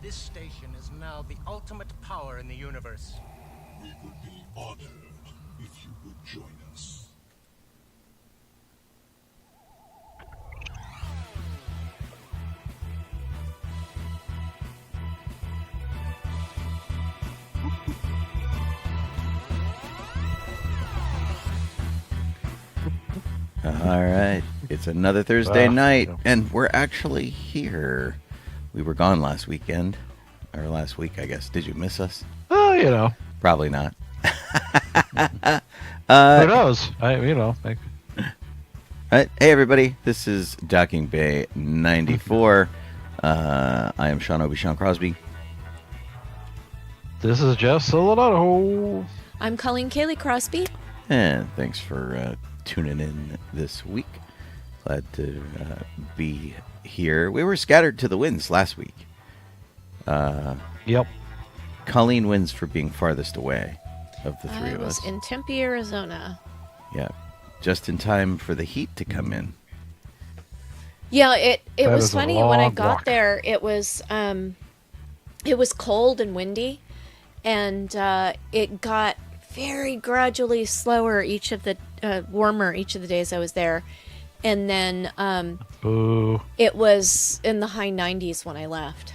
This station is now the ultimate power in the universe. We would be honored if you would join us. All right. It's another Thursday night, and we're actually here. We were gone last weekend, or last week, I guess. Did you miss us? Oh, you know. Probably not. Who knows? Right. Hey, everybody. This is Docking Bay 94. I am Sean Obi-Shawn Crosby. This is Jeff Donoho. I'm Colleen Kaylee Crosby. And thanks for tuning in this week. Glad to be here. We were scattered to the winds last week. Yep. Colleen wins for being farthest away of the three I of was us. in Tempe, Arizona. Yeah. Just in time for the heat to come in. Yeah, it That was is a funny when I long got walk. there. It was cold and windy, and it got very gradually slower each of the warmer each of the days I was there, and then Boo. it was in the high 90s when I left.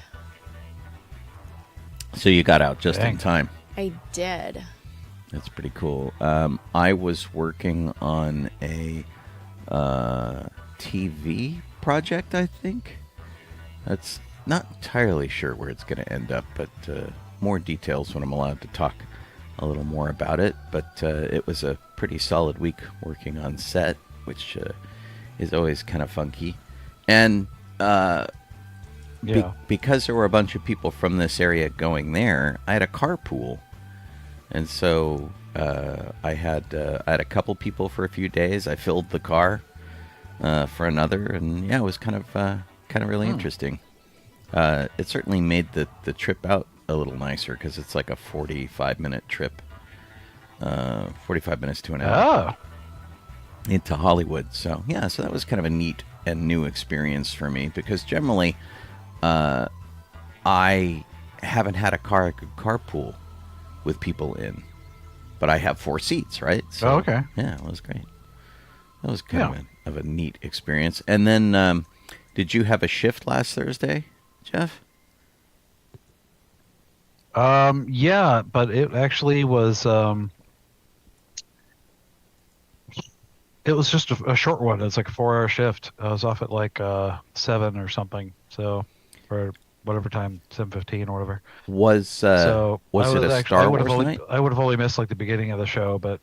So you got out just in Dang. time. I did. That's pretty cool. I was working on a TV project, I think. That's not entirely sure where it's going to end up, but more details when I'm allowed to talk a little more about it. But it was a pretty solid week working on set, which is always kind of funky. And Yeah. because there were a bunch of people from this area going there, I had a carpool. And so I had a couple people for a few days. I filled the car for another, and yeah, it was kind of really interesting. It certainly made the trip out a little nicer because it's like a 45-minute trip, 45 minutes to an hour into Hollywood. So yeah, so that was kind of a neat and new experience for me because generally I haven't had a car I could carpool with people in, but I have 4 seats, right? So, Oh, okay. Yeah, it was great. That was kind of a neat experience. And then, did you have a shift last Thursday, Jeff? Yeah, but it actually was. It was just a short one. It's like a 4-hour shift. I was off at like 7 or something. So, for whatever time, 7:15 or whatever. Was it a Star Wars night? I would have only missed like the beginning of the show, but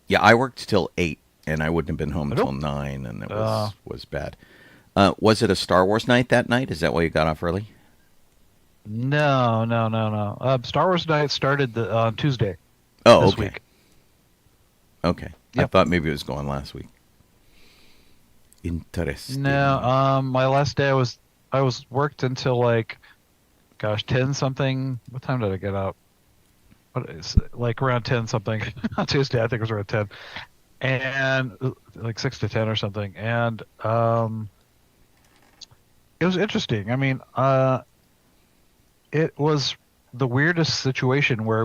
Yeah, I worked till 8, and I wouldn't have been home until 9, and it was bad. Was it a Star Wars night that night? Is that why you got off early? no. Star Wars night started on Tuesday. Oh, this okay. week. Okay. I Yep. thought maybe it was going last week. Interesting. No, my last day I was worked until like, 10 something. What time did I get out? What is it? Like around 10 something on Tuesday? I think it was around 10, and like 6 to 10 or something. And it was interesting. I mean, it was the weirdest situation where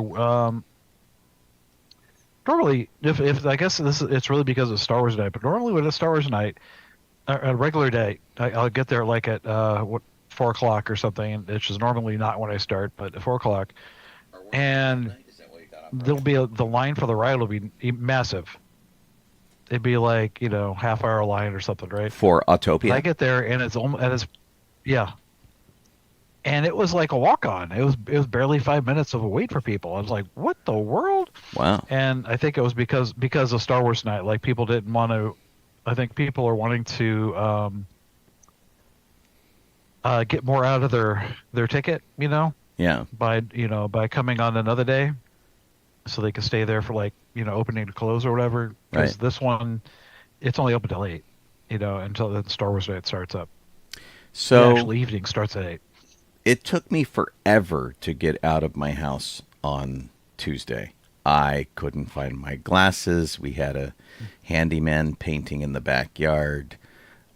normally, if I guess it's really because of Star Wars night, but normally with a Star Wars night, a regular day, I'll get there like at 4 o'clock or something, which is normally not when I start, but at 4 o'clock, and there'll be the line for the ride will be massive. It'd be like half-hour line or something, right? For Autopia? I get there and yeah. And it was like a walk-on. It was barely 5 minutes of a wait for people. I was like, "What the world?" Wow. And I think it was because of Star Wars night. Like people didn't want to. I think people are wanting to get more out of their ticket. Yeah. By coming on another day, so they can stay there for like opening to close or whatever. Because Right. this one, it's only open till 8. Until the Star Wars night starts up. So The actual evening starts at 8. it took me forever to get out of my house on Tuesday. I couldn't find my glasses. We had a handyman painting in the backyard.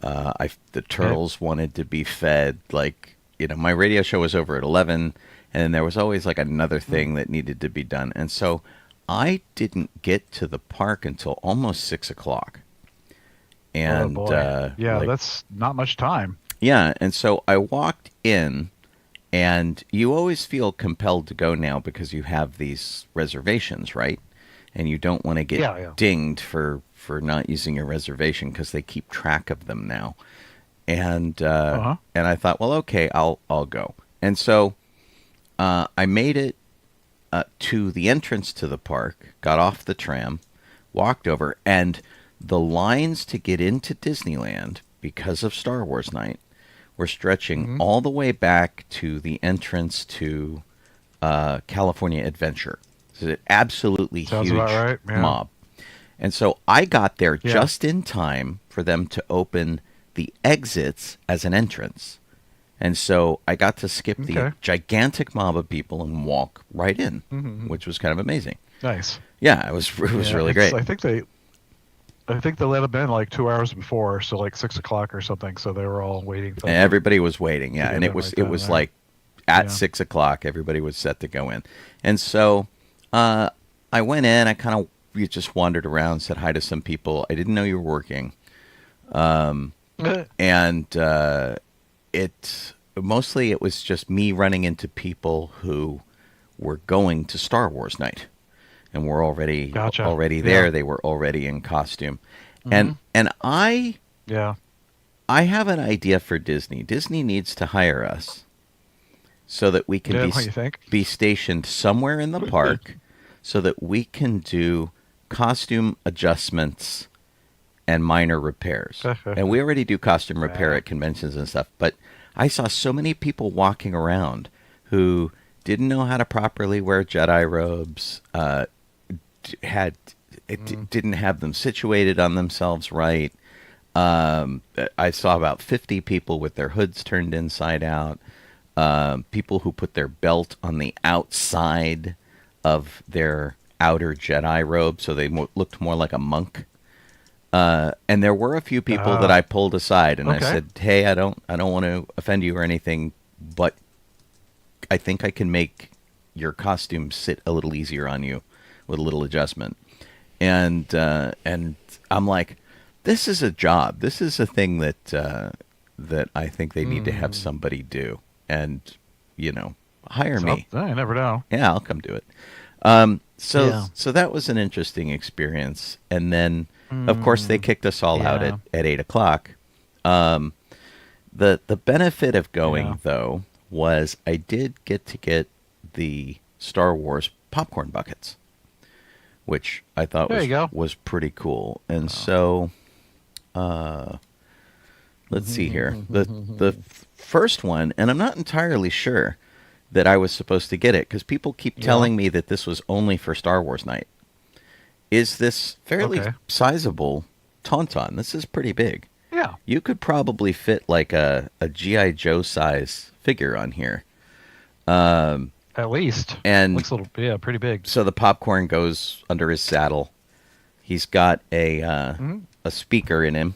The turtles wanted to be fed. Like, my radio show was over at 11, and there was always like another thing that needed to be done. And so I didn't get to the park until almost 6 o'clock. And oh boy. That's not much time. Yeah, and so I walked in, and you always feel compelled to go now because you have these reservations, right? And you don't want to get dinged for not using your reservation because they keep track of them now. And and I thought, well, okay, I'll go. And so I made it to the entrance to the park, got off the tram, walked over, and the lines to get into Disneyland because of Star Wars Night were stretching all the way back to the entrance to California Adventure. It's an absolutely Sounds huge about right. Yeah. mob. And so I got there just in time for them to open the exits as an entrance. And so I got to skip the gigantic mob of people and walk right in, which was kind of amazing. Nice. Yeah, it was really great. I think they let them in like 2 hours before, so like 6 o'clock or something. So they were all waiting. And everybody was waiting, and it was like at 6 o'clock, everybody was set to go in. And so I went in. I kind of just wandered around, said hi to some people. I didn't know you were working, and it was just me running into people who were going to Star Wars Night. And we're already there. They were already in costume, and I have an idea for Disney. Disney needs to hire us so that we can be stationed somewhere in the park, so that we can do costume adjustments and minor repairs. And we already do costume repair at conventions and stuff. But I saw so many people walking around who didn't know how to properly wear Jedi robes. Didn't have them situated on themselves right. I saw about 50 people with their hoods turned inside out. People who put their belt on the outside of their outer Jedi robe, so they looked more like a monk. And there were a few people that I pulled aside, and I said, "Hey, I don't want to offend you or anything, but I think I can make your costume sit a little easier on you with a little adjustment." And I'm like, this is a job. This is a thing that I think they need to have somebody do, and hire me. I never know. Yeah, I'll come do it. So that was an interesting experience. And then, of course, they kicked us all out at 8 o'clock. The benefit of going, though, was I did get the Star Wars popcorn buckets, which I thought was pretty cool. And so, let's see here. The first one, and I'm not entirely sure that I was supposed to get it, because people keep telling me that this was only for Star Wars Night, is this fairly sizable Tauntaun. This is pretty big. Yeah. You could probably fit like a G.I. Joe size figure on here. At least. And looks a little, pretty big. So the popcorn goes under his saddle. He's got a speaker in him.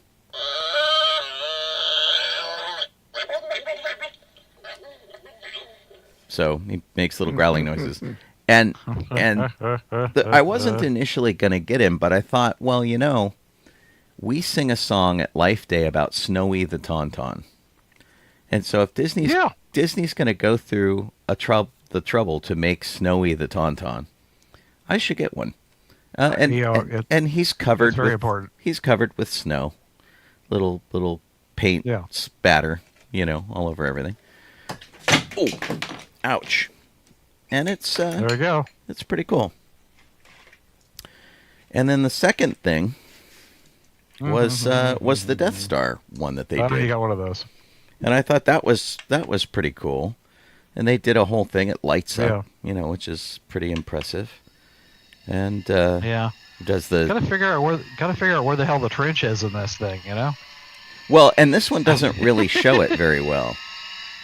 So he makes little growling noises. And I wasn't initially going to get him, but I thought, well, we sing a song at Life Day about Snowy the Tauntaun. And so if Disney's going to go through the trouble to make Snowy the Tauntaun, I should get one. And he's covered. It's very important. He's covered with snow, little paint spatter, all over everything. Oh, ouch! And it's there we go. It's pretty cool. And then the second thing was the Death Star one that they did. You got one of those. And I thought that was pretty cool. And they did a whole thing. It lights up, which is pretty impressive. And does the gotta figure out where the hell the trench is in this thing, Well, and this one doesn't really show it very well,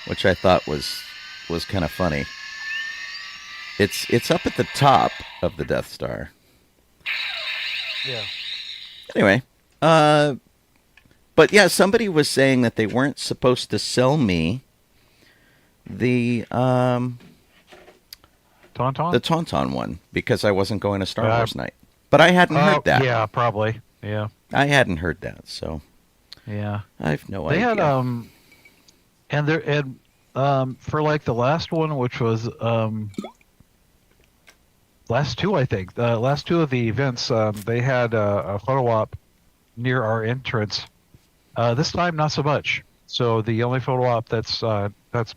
which I thought was kind of funny. It's up at the top of the Death Star. Yeah. Anyway, But yeah, somebody was saying that they weren't supposed to sell me the Tauntaun one because I wasn't going to Star Wars night. But I hadn't heard that. Yeah, probably. Yeah. I hadn't heard that, so Yeah. I have no They idea. had for like the last one, which was last two, I think. The last two of the events, they had a photo op near our entrance. This time, not so much. So the only photo op that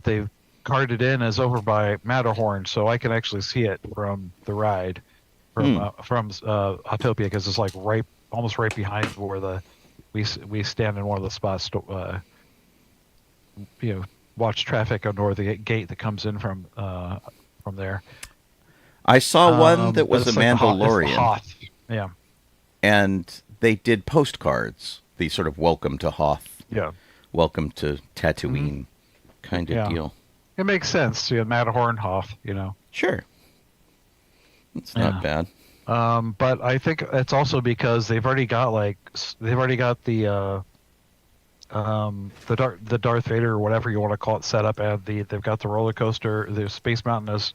they've carded in is over by Matterhorn, so I can actually see it from the ride from Autopia, because it's like almost right behind where we stand in one of the spots to watch traffic under the gate that comes in from there. I saw one that was a it's like Mandalorian. it's Hoth. Yeah. And they did postcards, the sort of welcome to Hoth, Yeah. welcome to Tatooine kind of Yeah. deal. It makes sense. Matterhorn, Hoth, Sure. It's not bad. But I think it's also because they've already got the Darth Vader or whatever you want to call it set up, and they've got the roller coaster, the Space Mountain is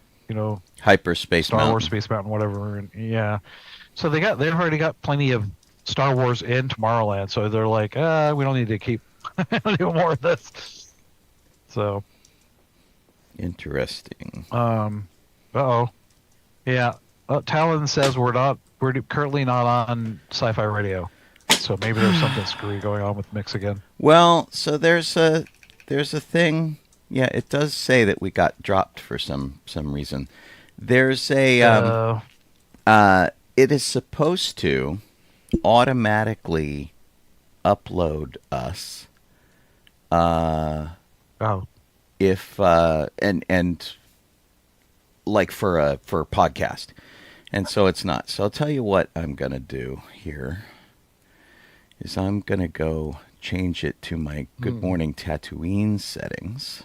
Hyperspace Star Mountain. Wars Space Mountain, whatever. And, yeah. So they've already got plenty of Star Wars in Tomorrowland, so they're like, we don't need to keep do more of this. So Interesting. Yeah. Talon says we're currently not on Sci-Fi Radio, so maybe there's something screwy going on with Mix again. Well, so there's a thing. Yeah, it does say that we got dropped for some reason. There's a it is supposed to automatically upload us. If and like for a podcast, and so it's not. So I'll tell you what I'm gonna do here is I'm gonna go change it to my Good Morning Tatooine settings.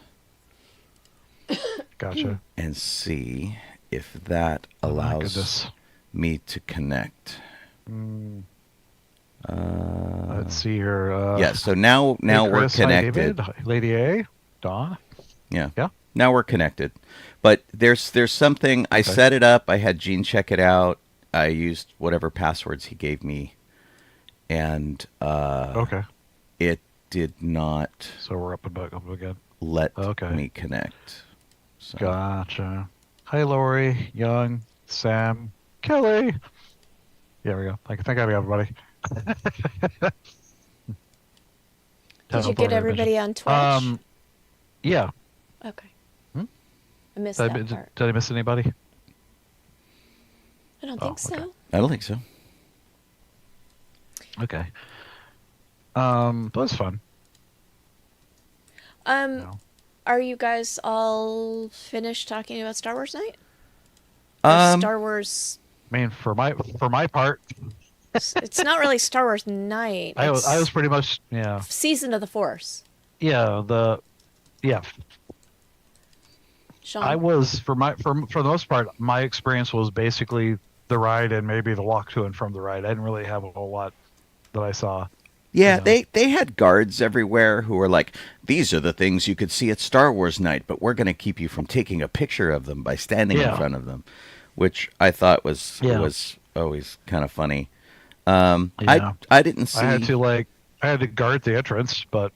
Gotcha. And see if that allows me to connect. Let's see here. Yeah, so now hey, we're Chris, hi, connected. David, hi, Lady A, Dawn. Yeah. Yeah. Now we're connected. But there's something, I set it up, I had Gene check it out, I used whatever passwords he gave me, and it did not So we're up again. let me connect. So. Gotcha. Hi, Lori, Young, Sam, Kelly. There we go. I think I got everybody. Did you get everybody on Twitch? Yeah. Okay. I missed that part. Did I miss anybody? I don't think so. I don't think so. Okay. That was fun. Are you guys all finished talking about Star Wars night? Star Wars. I mean, for my part, it's not really Star Wars night. I was pretty much Season of the Force. Yeah. Sean? I was for the most part, my experience was basically the ride and maybe the walk to and from the ride. I didn't really have a whole lot that I saw. Yeah, they had guards everywhere who were like, these are the things you could see at Star Wars night, but we're going to keep you from taking a picture of them by standing in front of them, which I thought was always kind of funny. I didn't see. I had to guard the entrance, but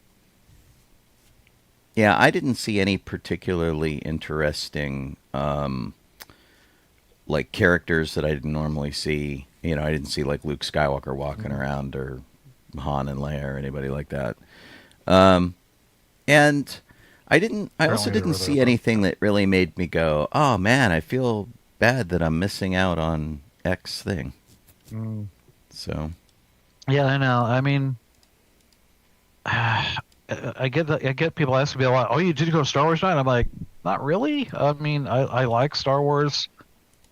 yeah, I didn't see any particularly interesting like characters that I didn't normally see. I didn't see like Luke Skywalker walking around or Han and Leia or anybody like that. And I also didn't see anything that really made me go, oh man, I feel bad that I'm missing out on X thing. So. Yeah, I know. I mean, I get people asking me a lot, oh, you did go to Star Wars night? I'm like, not really. I mean, I like Star Wars.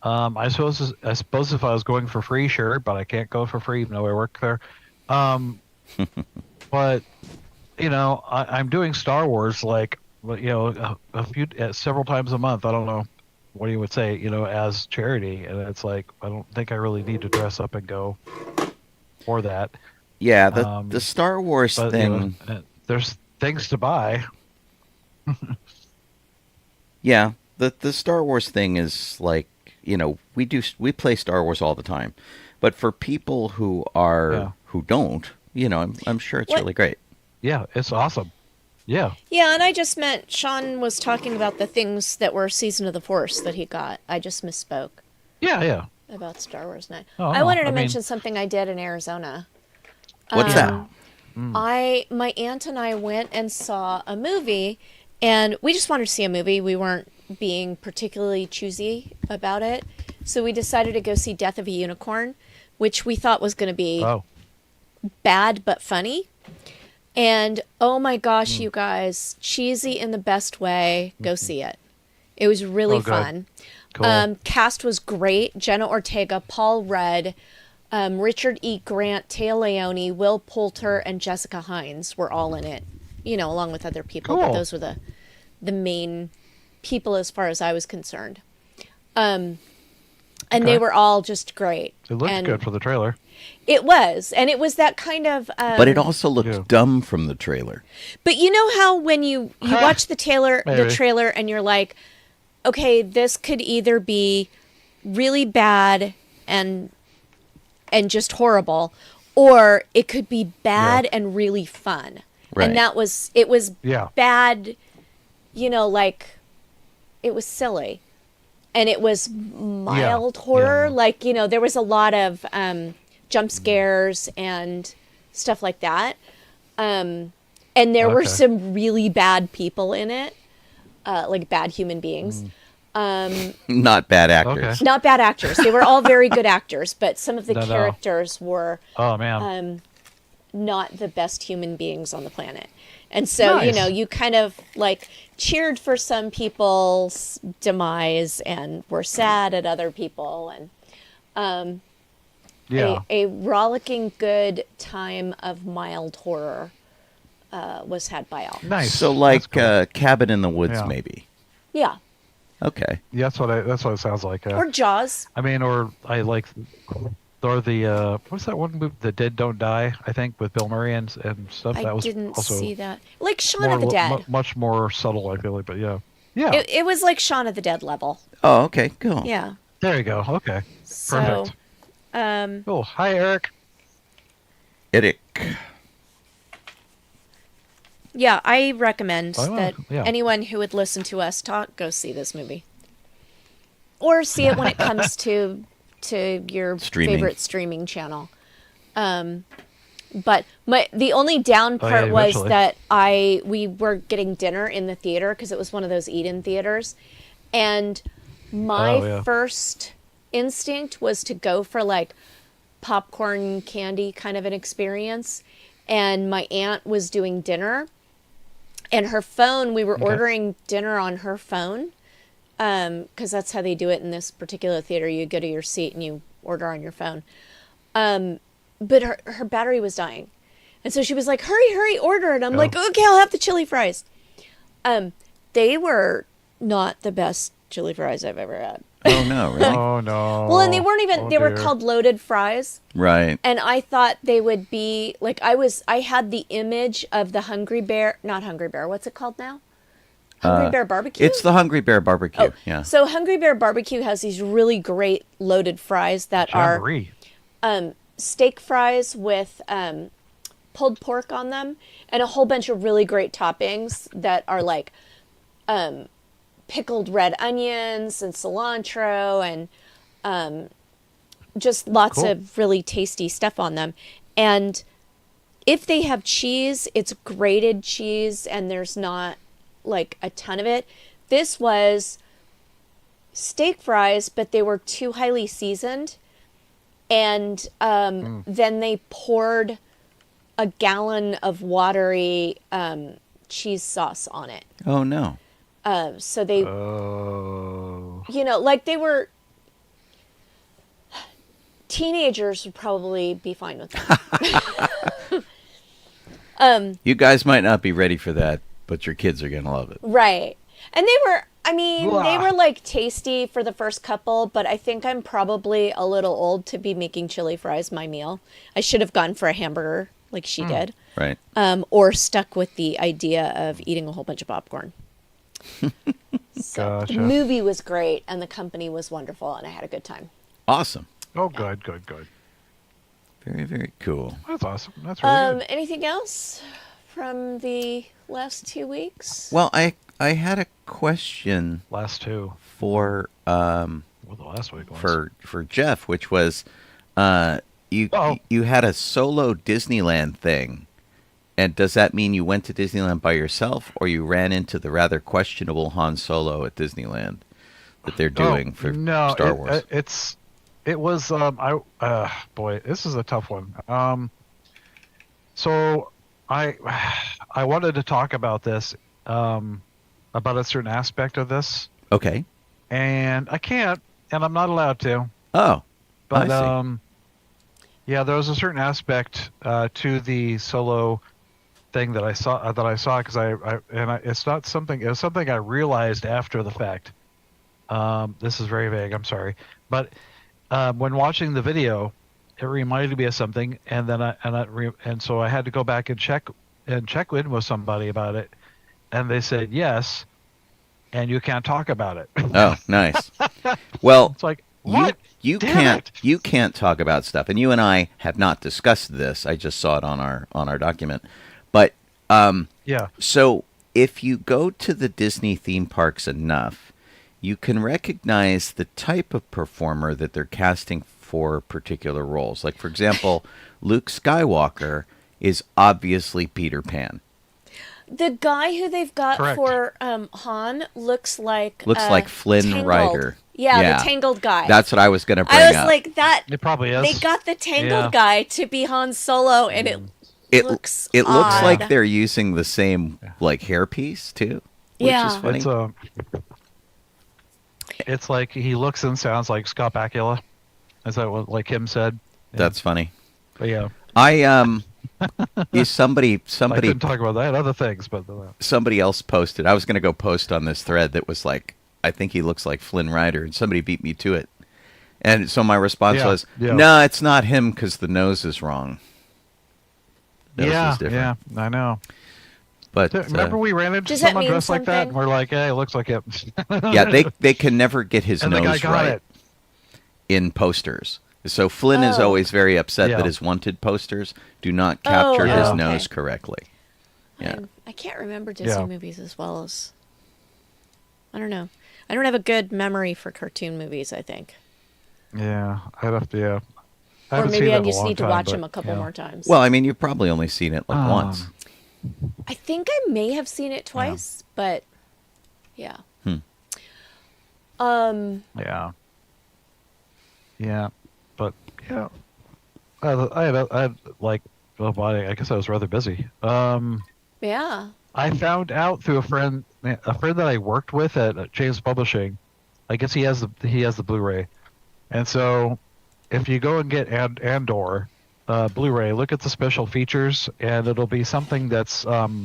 I suppose if I was going for free, sure, but I can't go for free even though I work there. But I'm doing Star Wars like several times a month. I don't know what you would say, as charity, and it's like I don't think I really need to dress up and go for that. Yeah, the Star Wars But, thing. there's things to buy. Yeah, the Star Wars thing is like, we play Star Wars all the time, but for people who don't, I'm sure it's What? really great. Yeah, it's awesome. Yeah. Yeah, and I just meant Sean was talking about the things that were Season of the Force that he got. I just misspoke Yeah. about Star Wars 9. Oh, I no, wanted to I mean- mention something I did in Arizona. What's that? My aunt and I went and saw a movie, and we just wanted to see a movie. We weren't being particularly choosy about it, so we decided to go see Death of a Unicorn, which we thought was going to be bad but funny. And oh my gosh, you guys, cheesy in the best way. Go see it. It was really fun. Cool. Cast was great. Jenna Ortega, Paul Rudd, Richard E. Grant, Taya Leone, Will Poulter, and Jessica Hines were all in it. Along with other people, but Cool. those were the main people as far as I was concerned. And they were all just great. It looked good for the trailer. It was, and it was that kind of. But it also looked dumb from the trailer. But you know how when you watch the trailer, Maybe. and you're like, okay, this could either be really bad and just horrible, or it could be bad and really fun. Right. And it was bad, it was silly. And it was mild horror. Yeah. Like, there was a lot of jump scares and stuff like that. And there were some really bad people in it, like bad human beings. Not bad actors. Okay. Not bad actors. They were all very good actors, but some of the characters were Oh, man. not the best human beings on the planet. And so, Nice. you kind of like cheered for some people's demise and were sad at other people. And a rollicking good time of mild horror was had by all. Nice. So That's cool. Cabin in the Woods, Yeah. maybe. Yeah. Okay. Yeah, that's what it sounds like. Or Jaws. I mean, or I like, or the what's that one movie, The Dead Don't Die? I think with Bill Murray and stuff. I That was didn't also see that. Like Shaun more, of the Dead. much more subtle. I feel like, but yeah. It was like Shaun of the Dead level. Oh, okay. Cool. Yeah. There you go. Okay. So, Perfect. Cool. Hi, Eric. Eric. yeah, I recommend that yeah. anyone who would listen to us talk, go see this movie. Or see it when it comes to your favorite streaming channel. But the only down part was eventually. that we were getting dinner in the theater because it was one of those eat-in theaters, and my first instinct was to go for like popcorn candy kind of an experience, and my aunt was doing dinner, and her phone, we were ordering dinner on her phone, because that's how they do it in this particular theater. You go to your seat and you order on your phone. But her battery was dying. And so she was like, hurry, order. And I'm like, okay, I'll have the chili fries. They were not the best chili fries I've ever had. Oh, no, really? Oh, no. Well, and they weren't even, they were dear. called loaded fries. Right. And I thought they would be, like, I had the image of the not Hungry Bear, what's it called now? Hungry Bear Barbecue? It's the Hungry Bear Barbecue. Yeah. So Hungry Bear Barbecue has these really great loaded fries that Jamboree. are steak fries with pulled pork on them and a whole bunch of really great toppings that are like pickled red onions and cilantro and just lots of really tasty stuff on them. And if they have cheese, it's grated cheese and there's not like a ton of it. This was steak fries, but they were too highly seasoned. And then they poured a gallon of watery cheese sauce on it. Oh, no. So they, like they were, teenagers would probably be fine with that. You guys might not be ready for that, but your kids are going to love it. Right. And I mean, they were like tasty for the first couple, but I think I'm probably a little old to be making chili fries my meal. I should have gone for a hamburger like she did. Right. Or stuck with the idea of eating a whole bunch of popcorn. So Gotcha. the movie was great and the company was wonderful and I had a good time. Awesome. Oh, good. Very, very cool. That's awesome. That's really good. Anything else from the last 2 weeks? Well, I had a question Last two. for Well, the last week was. for Jeff, which was you Uh-oh. you had a solo Disneyland thing. And does that mean you went to Disneyland by yourself, or you ran into the rather questionable Han Solo at Disneyland that they're doing for Star Wars? It was boy, this is a tough one. So I wanted to talk about this, about a certain aspect of this, Okay. and I can't, and I'm not allowed to. Oh, But I see. yeah, there was a certain aspect to the solo thing that I saw because it's not something. It was something I realized after the fact. This is very vague. I'm sorry, but when watching the video, it reminded me of something, and then so I had to go back and check in with somebody about it, and they said yes, and you can't talk about it. Oh, nice. Well, It's like, what? you Damn it. can't talk about stuff, and you and I have not discussed this. I just saw it on our document, but Yeah. so if you go to the Disney theme parks enough, you can recognize the type of performer that they're casting for particular roles. Like, for example, Luke Skywalker is obviously Peter Pan. The guy who they've got Correct. for Han looks like Flynn Tangled. Rider. Yeah, the Tangled guy. That's what I was going to bring I was up. like that. It probably is. They got the Tangled Yeah. guy to be Han Solo, and it looks looks odd. like they're using the same like hairpiece too, which Yeah. is funny. It's like he looks and sounds like Scott Bakula. Is that what like him said? Yeah. That's funny. But yeah. Somebody I couldn't talk about that. Other things, but somebody else posted. I was going to go post on this thread that was like, I think he looks like Flynn Rider, and somebody beat me to it. And so my response was, no, it's not him because the nose is wrong. The nose is different. Yeah, I know. But remember we ran into Does that someone mean dressed like that, something? and we're like, hey, it looks like it. yeah, they can never get his and the guy nose got right it. in posters. So Flynn is Oh. always very upset Yeah. that his wanted posters do not capture Oh, his okay. nose correctly. Yeah. I can't remember Disney Yeah. movies as well as. I don't know. I don't have a good memory for cartoon movies, I think. Yeah, I'd have to. Yeah. I Or haven't seen maybe that I in a just long need to time, watch but, them a couple yeah. more times. Well, I mean, you've probably only seen it like once. I think I may have seen it twice, but yeah. Yeah. Yeah, but yeah, I had like, well, I guess I was rather busy. Yeah. I found out through a friend that I worked with at James Publishing. I guess he has the Blu-ray, and so if you go and get Andor Blu-ray, look at the special features, and it'll be something that's all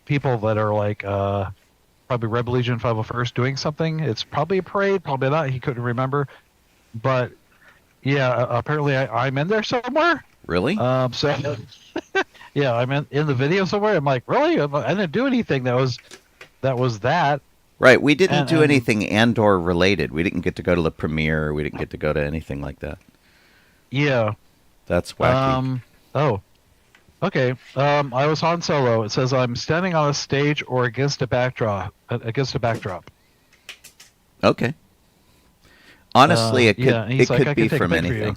people that are like probably Rebel Legion 501st doing something. It's probably a parade, probably not. He couldn't remember, but yeah, apparently I'm in there somewhere. Really? So yeah, I'm in the video somewhere. I'm like, really? I didn't do anything that was that. Right. We didn't do and- anything Andor related. We didn't get to go to the premiere. We didn't get to go to anything like that. Yeah. That's wacky. Oh. Okay. I was Han Solo. It says I'm standing on a stage or against a backdrop. Okay. Honestly, it could yeah, he's it like, could "I be can take a from pic for you." anything.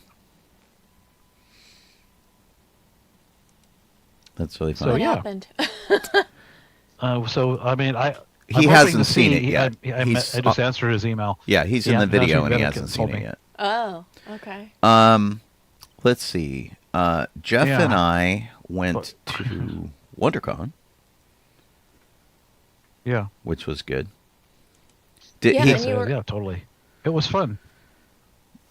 That's really So, funny. What yeah. happened? So I mean, He I'm hoping hasn't to seen see- it yet. I He's- just answered his email. Yeah, he's in Yeah, the that's video what and he Benedict hasn't told seen it me. yet. Oh, okay. Let's see. Jeff Yeah. and I went to WonderCon, Yeah. which was good. Yeah, he- and you were- Yeah, totally. It was fun.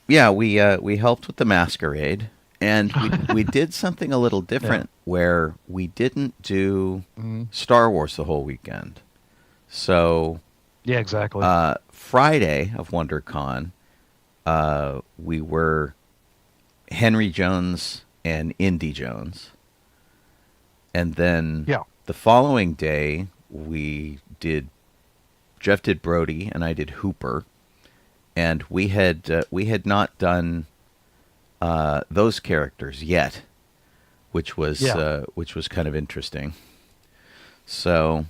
Yeah, we helped with the masquerade, and we did something a little different where we didn't do Star Wars the whole weekend. So Yeah, exactly. Friday of WonderCon, we were Henry Jones and Indy Jones. And then the following day, Jeff did Brody and I did Hooper. And we had not done those characters yet, which was kind of interesting. So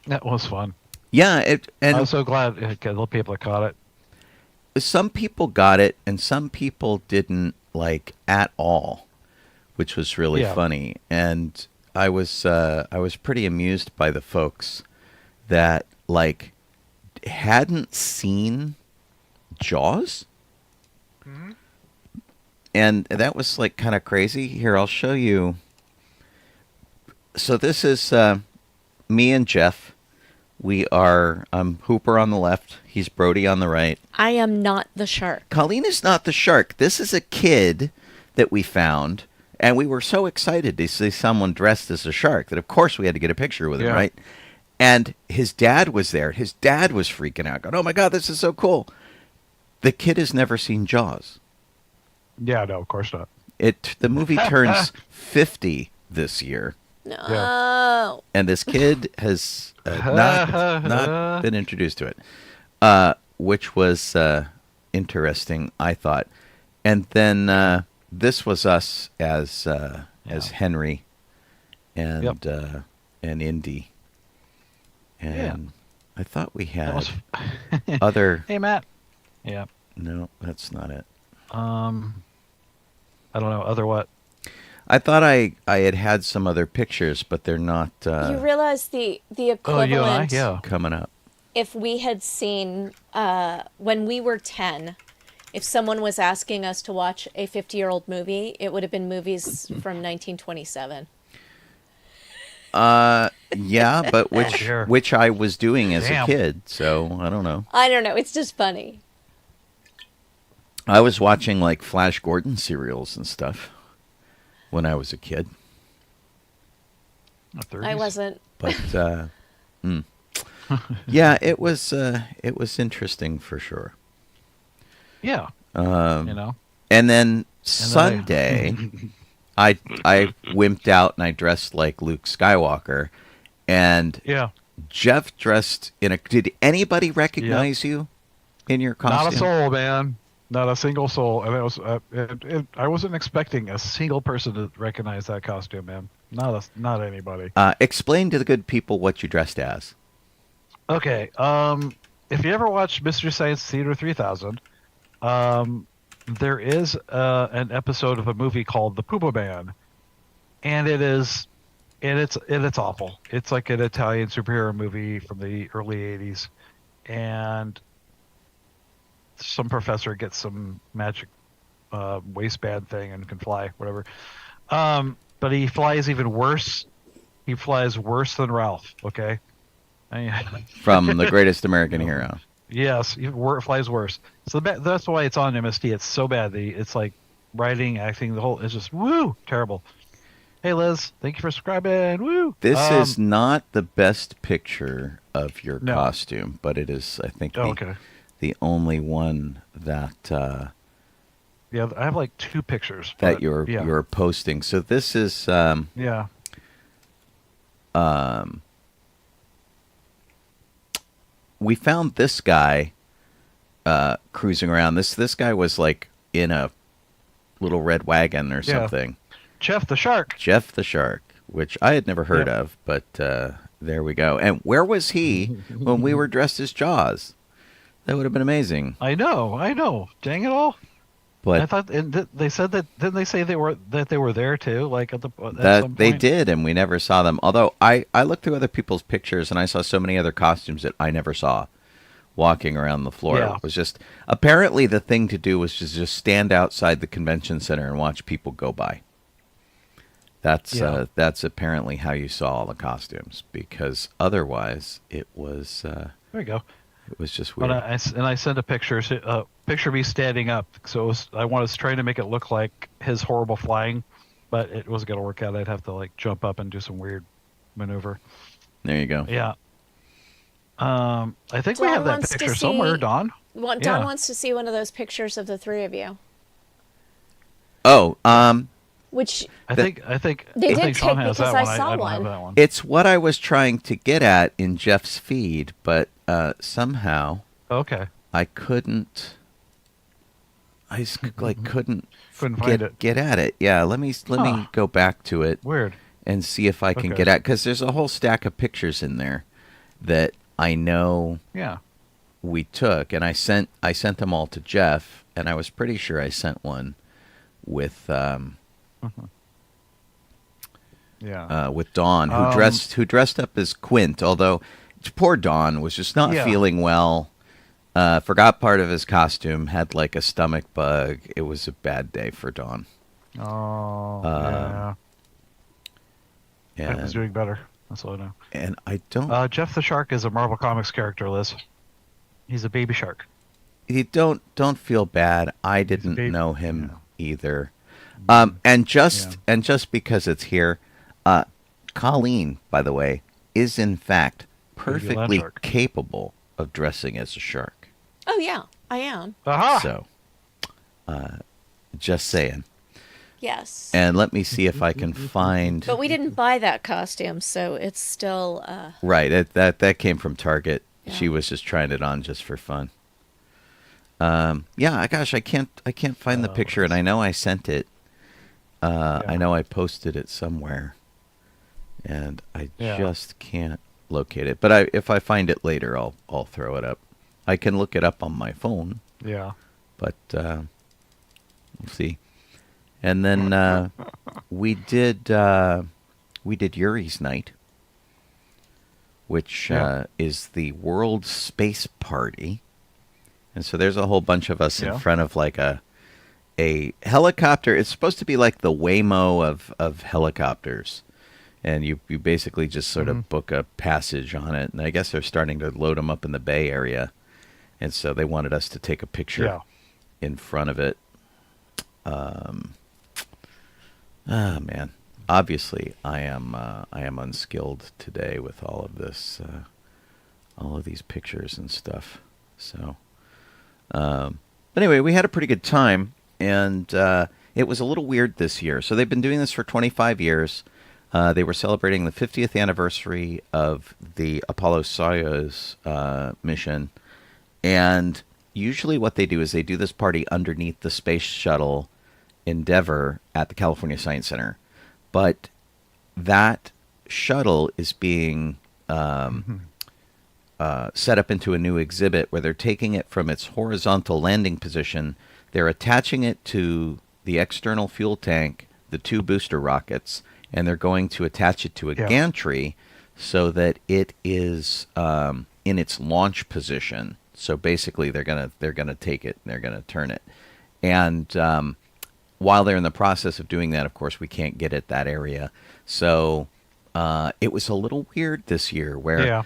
that was fun. Yeah, and I'm so glad little people caught it. Some people got it, and some people didn't at all, which was really funny. And I was pretty amused by the folks that hadn't seen Jaws. Mm-hmm. And that was kind of crazy. Here, I'll show you. So this is me and Jeff. We are Hooper on the left. He's Brody on the right. I am not the shark. Colleen is not the shark. This is a kid that we found, and we were so excited to see someone dressed as a shark that, of course, we had to get a picture with him, right? And his dad was there. His dad was freaking out, going, "Oh, my God, this is so cool." The kid has never seen Jaws. Yeah, no, of course not. The movie turns 50 this year. No. Yeah. And this kid has not been introduced to it, which was interesting, I thought. And then this was us as Henry and Indy. And I thought we had other... Hey, Matt. Yeah. No, that's not it. I don't know. Other what? I thought I had some other pictures, but they're not. You realize the equivalent coming up. If we had seen when we were 10, if someone was asking us to watch a 50-year-old movie, it would have been movies from 1927. Yeah, but which I was doing as a kid, so I don't know. I don't know. It's just funny. I was watching Flash Gordon serials and stuff when I was a kid. I wasn't. But yeah, it was interesting for sure. Yeah. And then Sunday, I wimped out and I dressed like Luke Skywalker, and Jeff dressed in a. Did anybody recognize you in your costume? Not a soul, man. Not a single soul, and it was. I wasn't expecting a single person to recognize that costume, man. Not anybody. Explain to the good people what you dressed as. Okay. If you ever watched Mystery Science Theater 3000, there is an episode of a movie called The Puma Man, and it's awful. It's like an Italian superhero movie from the early 80s, and some professor gets some magic waistband thing and can fly, whatever. But he flies even worse. He flies worse than Ralph, okay? From The Greatest American Hero. Yes, he flies worse. So that's why it's on MST. It's so bad. It's like writing, acting, the whole... It's just, woo, terrible. Hey, Liz, thank you for subscribing. Woo! This is not the best picture of your costume, but it is, I think, the only one that... yeah, I have like 2 pictures. That you're posting. So this is... we found this guy cruising around. This guy was like in a little red wagon or something. Jeff the Shark. Jeff the Shark, which I had never heard of, but there we go. And where was he when we were dressed as Jaws? That would have been amazing. I know. Dang it all. But I thought they said that. Didn't they say they were there too? Like at some point? They did, and we never saw them. Although I looked through other people's pictures, and I saw so many other costumes that I never saw walking around the floor. Yeah. It was just apparently the thing to do was just stand outside the convention center and watch people go by. That's apparently how you saw all the costumes, because otherwise it was. There you go. It was just weird. I sent a picture of me standing up. So I was trying to make it look like his horrible flying, but it wasn't going to work out. I'd have to jump up and do some weird maneuver. There you go. Yeah. I think we Dawn have that wants to picture see- somewhere, Dawn. Dawn Yeah. wants to see one of those pictures of the three of you. Oh, Which I The- think They I did think Sean take has because that I one. I saw don't one. have that one. it's what I was trying to get at in Jeff's feed, but somehow Okay. I couldn't. Couldn't Couldn't find it. get at it. Yeah, let me Huh. go back to it Weird. and see if I can Okay. get at, because there's a whole stack of pictures in there that I know Yeah. we took, and I sent them all to Jeff, and I was pretty sure I sent one with Yeah. with Dawn, who dressed up as Quint, although poor Dawn was just not Yeah. feeling well. Forgot part of his costume, had like a stomach bug. It was a bad day for Dawn. Oh. Yeah. I was And, doing better. That's all I know. and I don't Jeff the Shark is a Marvel Comics character, Liz. He's a baby shark. you don't feel bad. I didn't baby- know him yeah. either. And just because it's here, Colleen, by the way, is in fact perfectly land shark. capable of dressing as a shark. Oh yeah, I am. Aha! So, just saying. Yes. And let me see if I can find. But we didn't buy that costume, so it's still Right, that came from Target. Yeah. She was just trying it on just for fun. Yeah, gosh, I can't find the picture, and I know I sent it. I know I posted it somewhere, and I Yeah. just can't locate it. But if I find it later, I'll throw it up. I can look it up on my phone, Yeah. but we'll see. And then we did Yuri's Night, which is the World Space Party. And so there's a whole bunch of us in Yeah. front of like a helicopter. It's supposed to be like the Waymo of helicopters. And you basically just sort of book a passage on it. And I guess they're starting to load them up in the Bay Area. And so they wanted us to take a picture Yeah. in front of it. Man. Obviously, I am unskilled today with all of this, all of these pictures and stuff. So, but anyway, we had a pretty good time, and it was a little weird this year. So they've been doing this for 25 years. They were celebrating the 50th anniversary of the Apollo-Soyuz mission, and usually what they do is they do this party underneath the space shuttle Endeavour at the California Science Center. But that shuttle is being set up into a new exhibit where they're taking it from its horizontal landing position. They're attaching it to the external fuel tank, the two booster rockets, and they're going to attach it to a gantry so that it is in its launch position. So basically, they're gonna take it and they're gonna turn it. And while they're in the process of doing that, of course, we can't get at that area. So it was a little weird this year where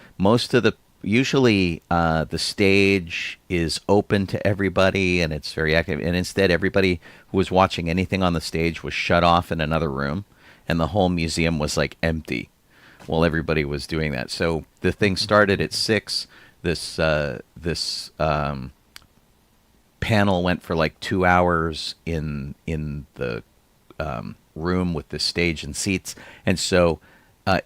usually the stage is open to everybody and it's very active. And instead, everybody who was watching anything on the stage was shut off in another room. And the whole museum was like empty while everybody was doing that. So the thing started at 6. This panel went for like 2 hours in the room with the stage and seats, and so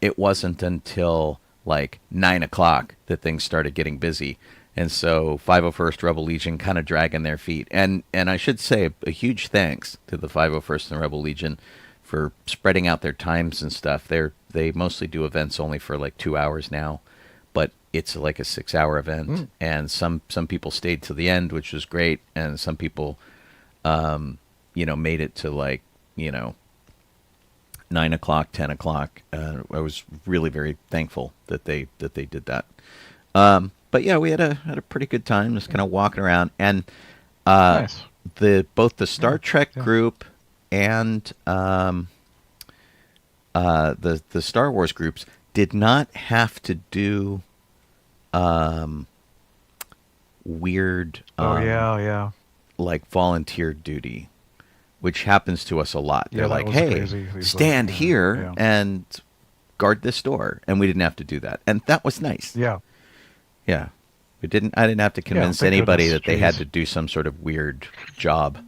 it wasn't until like 9 o'clock that things started getting busy. And so 501st Rebel Legion kind of dragging their feet, and I should say a huge thanks to the 501st and Rebel Legion for spreading out their times and stuff. They mostly do events only for like 2 hours now, but it's like a 6-hour event, and some people stayed to the end, which was great, and some people, made it to like 9 o'clock, 10 o'clock. I was really very thankful that they did that. But yeah, we had a pretty good time, just kind of walking around, and Nice. both the Star Trek group and the Star Wars groups did not have to do weird like volunteer duty, which happens to us a lot. Yeah, They're that like, was hey, crazy. These stand like, here and guard this door, and we didn't have to do that, and that was nice. Yeah. Yeah. I didn't have to convince thank anybody goodness. that they had Jeez. to do some sort of weird job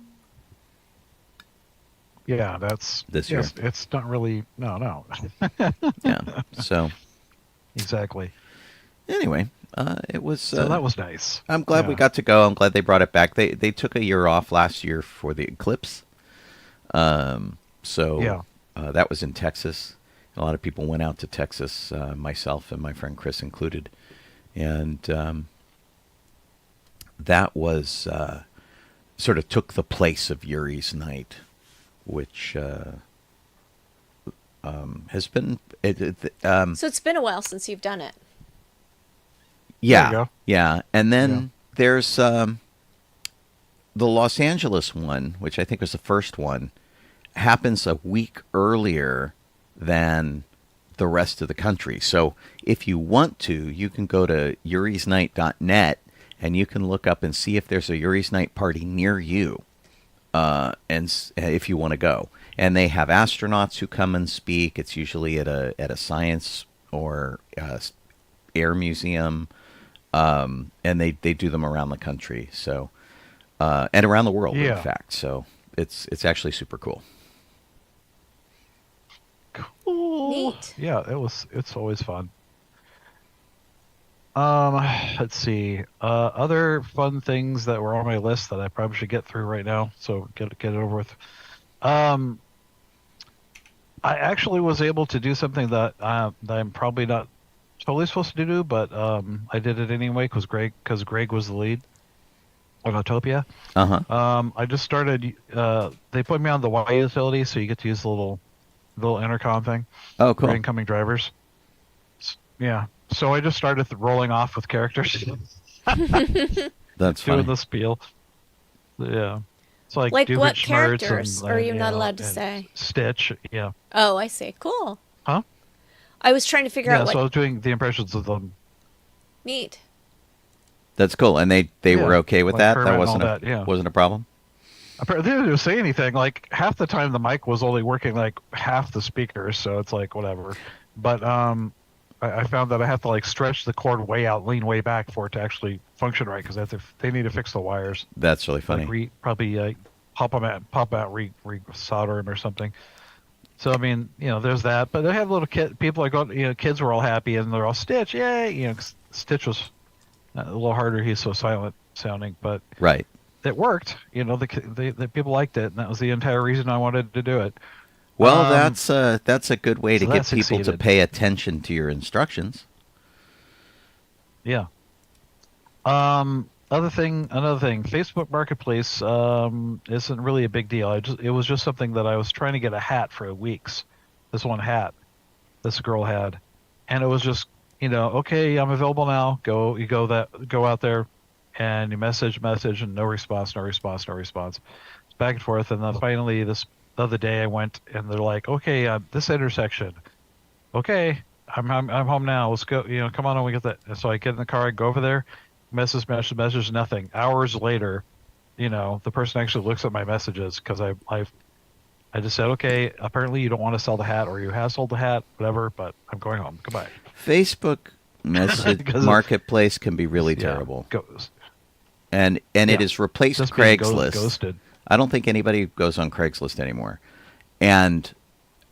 Yeah, that's this year. It's not really no. Yeah. So Exactly. anyway, it was. So that was nice. I'm glad we got to go. I'm glad they brought it back. They took a year off last year for the eclipse. So that was in Texas. A lot of people went out to Texas, myself and my friend Chris included, and that was sort of took the place of Yuri's Night, which has been. So it's been a while since you've done it. Yeah, There you go. yeah, and then there's the Los Angeles one, which I think was the first one, happens a week earlier than the rest of the country. So if you want to, you can go to yurisnight.net and you can look up and see if there's a Yuri's Night party near you, if you want to go. And they have astronauts who come and speak. It's usually at a science or air museum, and they do them around the country. So and around the world, in fact. So it's actually super cool. Cool. Neat. Yeah, it's always fun. Let's see. Other fun things that were on my list that I probably should get through right now. So get it over with. I actually was able to do something that I'm probably not totally supposed to do, but I did it anyway because Greg was the lead on Autopia. I just started. They put me on the Y utility, so you get to use the little intercom thing. Oh, cool. For incoming drivers. Yeah. So I just started rolling off with characters. That's funny. Doing the spiel. Yeah. It's like Like Dubit what Schmertz characters and, are you not know, allowed to and say? Stitch. Yeah. Oh, I see. Cool. Huh? I was trying to figure Yeah. out So I what. was doing the impressions of them. Neat. That's cool. And they were okay with like that? Kermit That and wasn't all a, that, yeah. wasn't a problem? Apparently, they didn't say anything. Like half the time, the mic was only working like half the speakers, so it's like whatever. But I found that I have to like stretch the cord way out, lean way back for it to actually function right because they need to fix the wires. That's really funny. Like probably pop out, solder them or something. So I mean, there's that. But they have little people like kids were all happy and they're all Stitch, yay! 'Cause Stitch was a little harder. He's so silent sounding, but Right. it worked. The people liked it, and that was the entire reason I wanted to do it. Well, that's a good way to so get that people to succeeded. pay attention to your instructions. Yeah. Another thing, Facebook Marketplace isn't really a big deal. It was just something that I was trying to get a hat for weeks. This one hat, this girl had, and it was just okay, I'm available now. Go out there, and you message, and no response. It's back and forth, and then finally this other day I went, and they're like, okay, this intersection. Okay, I'm home now. Let's go. Come on, we get that. And so I get in the car, I go over there, message, nothing. Hours later, the person actually looks at my messages because I just said, okay, apparently you don't want to sell the hat, or you have sold the hat, whatever, but I'm going home. Goodbye. Facebook message marketplace can be really terrible. And it has replaced Just being Craigslist. ghosted. I don't think anybody goes on Craigslist anymore. And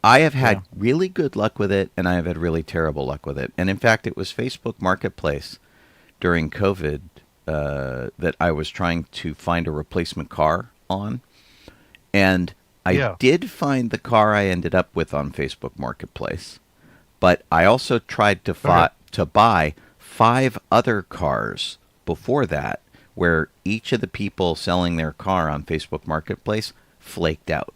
I have had really good luck with it, and I have had really terrible luck with it. And in fact, it was Facebook Marketplace during COVID that I was trying to find a replacement car on. And I did find the car I ended up with on Facebook Marketplace. But I also tried to buy 5 other cars before that, where each of the people selling their car on Facebook Marketplace flaked out.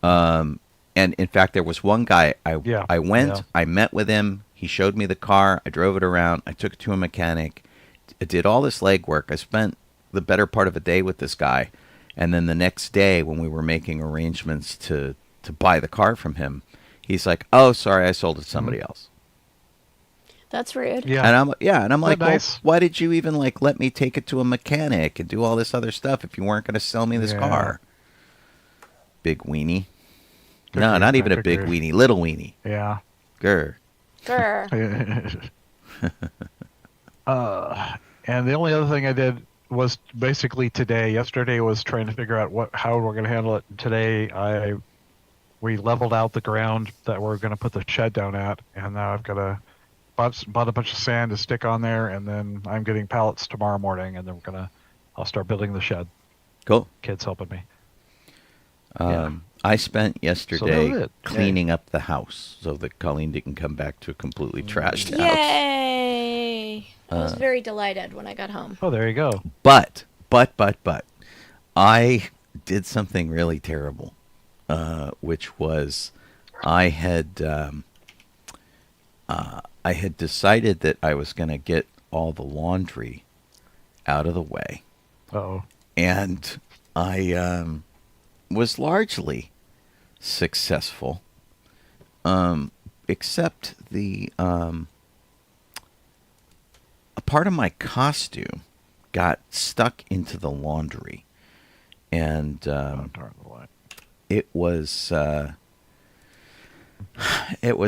And in fact, there was one guy, I went, I met with him, he showed me the car, I drove it around, I took it to a mechanic, I did all this legwork, I spent the better part of a day with this guy, and then the next day when we were making arrangements to buy the car from him, he's like, oh, sorry, I sold it to somebody else. That's rude. Yeah. And I'm like, nice? well, why did you even let me take it to a mechanic and do all this other stuff if you weren't going to sell me this car? Big weenie. No, not even a big weenie, little weenie. Yeah. Grr. Grr. And the only other thing I did was basically today. Yesterday was trying to figure out how we're going to handle it. Today, we leveled out the ground that we're going to put the shed down at, and now I've got bought a bunch of sand to stick on there, and then I'm getting pallets tomorrow morning, and then I'll start building the shed. Cool. Kids helping me. I spent yesterday it. cleaning up the house so that Colleen didn't come back to a completely trashed house. Yay! I was very delighted when I got home. Oh, there you go. But, I did something really terrible, which was I had decided that I was going to get all the laundry out of the way. Uh-oh. And I was largely successful, except a part of my costume got stuck into the laundry, and it was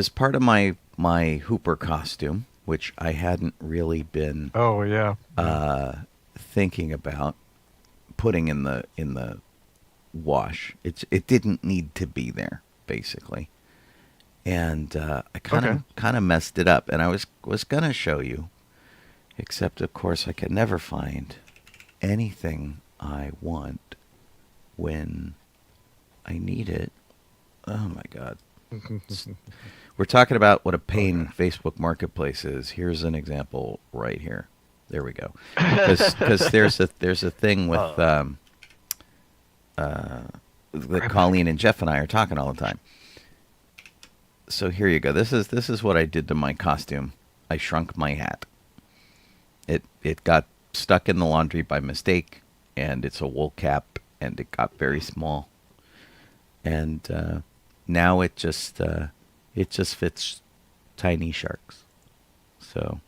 part of my Hooper costume, which I hadn't really been thinking about putting in the wash. It didn't need to be there, basically, and I kind of messed it up. And I was gonna show you, except of course I could never find anything I want when I need it. Oh my God. We're talking about what a pain Facebook Marketplace is. Here's an example right here. There we go. Because there's a thing with that Colleen and Jeff and I are talking all the time. So here you go. This is what I did to my costume. I shrunk my hat. It got stuck in the laundry by mistake, and it's a wool cap, and it got very small. And now it just fits tiny sharks. So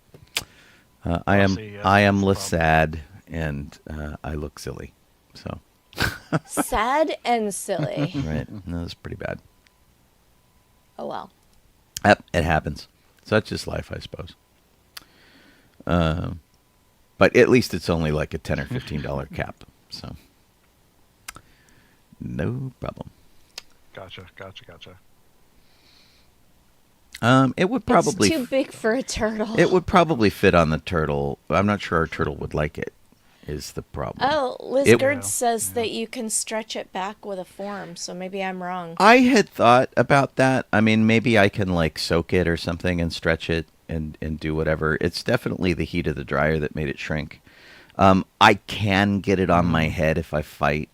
I am less sad, and I look silly. So Sad and silly. right, no, that's pretty bad. Oh well. It happens. So that's just life, I suppose. But at least it's only like a $10 or $15 cap, so no problem. Gotcha. It would probably It's too big for a turtle. It would probably fit on the turtle. I'm not sure our turtle would like it. Is the problem? Oh, Lizgard says that you can stretch it back with a form, so maybe I'm wrong. I had thought about that. I mean, maybe I can like soak it or something and stretch it and do whatever. It's definitely the heat of the dryer that made it shrink. I can get it on my head if I fight,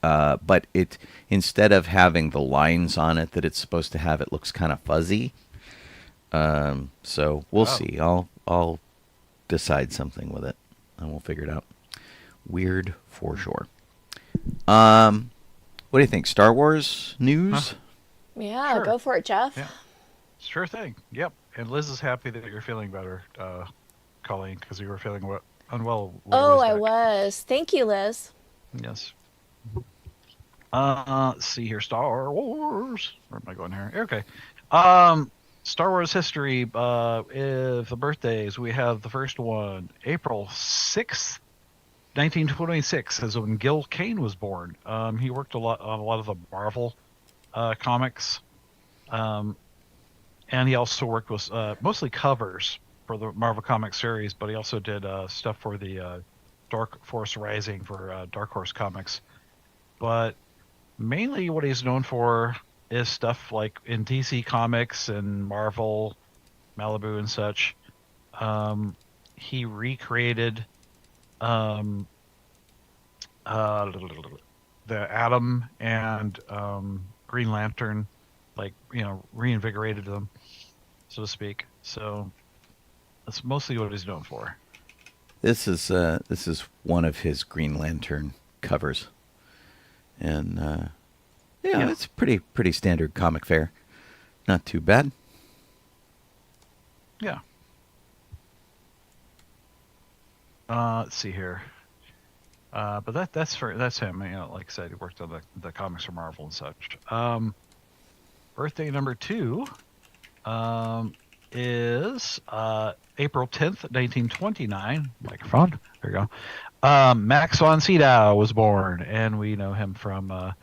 but it instead of having the lines on it that it's supposed to have, it looks kind of fuzzy. So we'll see. I'll decide something with it, and we'll figure it out. Weird for sure. What do you think? Star Wars news? Yeah, Sure. go for it, Jeff. Yeah. Sure thing. Yep. And Liz is happy that you're feeling better, Colleen, because you were feeling unwell. Oh, I was. Thank you, Liz. Yes. Let's see here. Star Wars. Where am I going here? Okay. Star Wars history. If the birthdays, we have the first one, April 6th, 1926, is when Gil Kane was born. He worked on a lot of the Marvel comics. And he also worked with mostly covers for the Marvel comic series, but he also did stuff for the Dark Force Rising for Dark Horse Comics. But mainly what he's known for is stuff like in DC Comics and Marvel, Malibu and such. He recreated the Atom and Green Lantern, reinvigorated them, so to speak. So that's mostly what he's known for. This is one of his Green Lantern covers, and it's pretty standard comic fare. Not too bad. Yeah. Let's see here. But that's him. Like I said, he worked on the comics for Marvel and such. Birthday number 2. is April 10th, 1929. Microphone. There you go. Max von Sydow was born, and we know him from,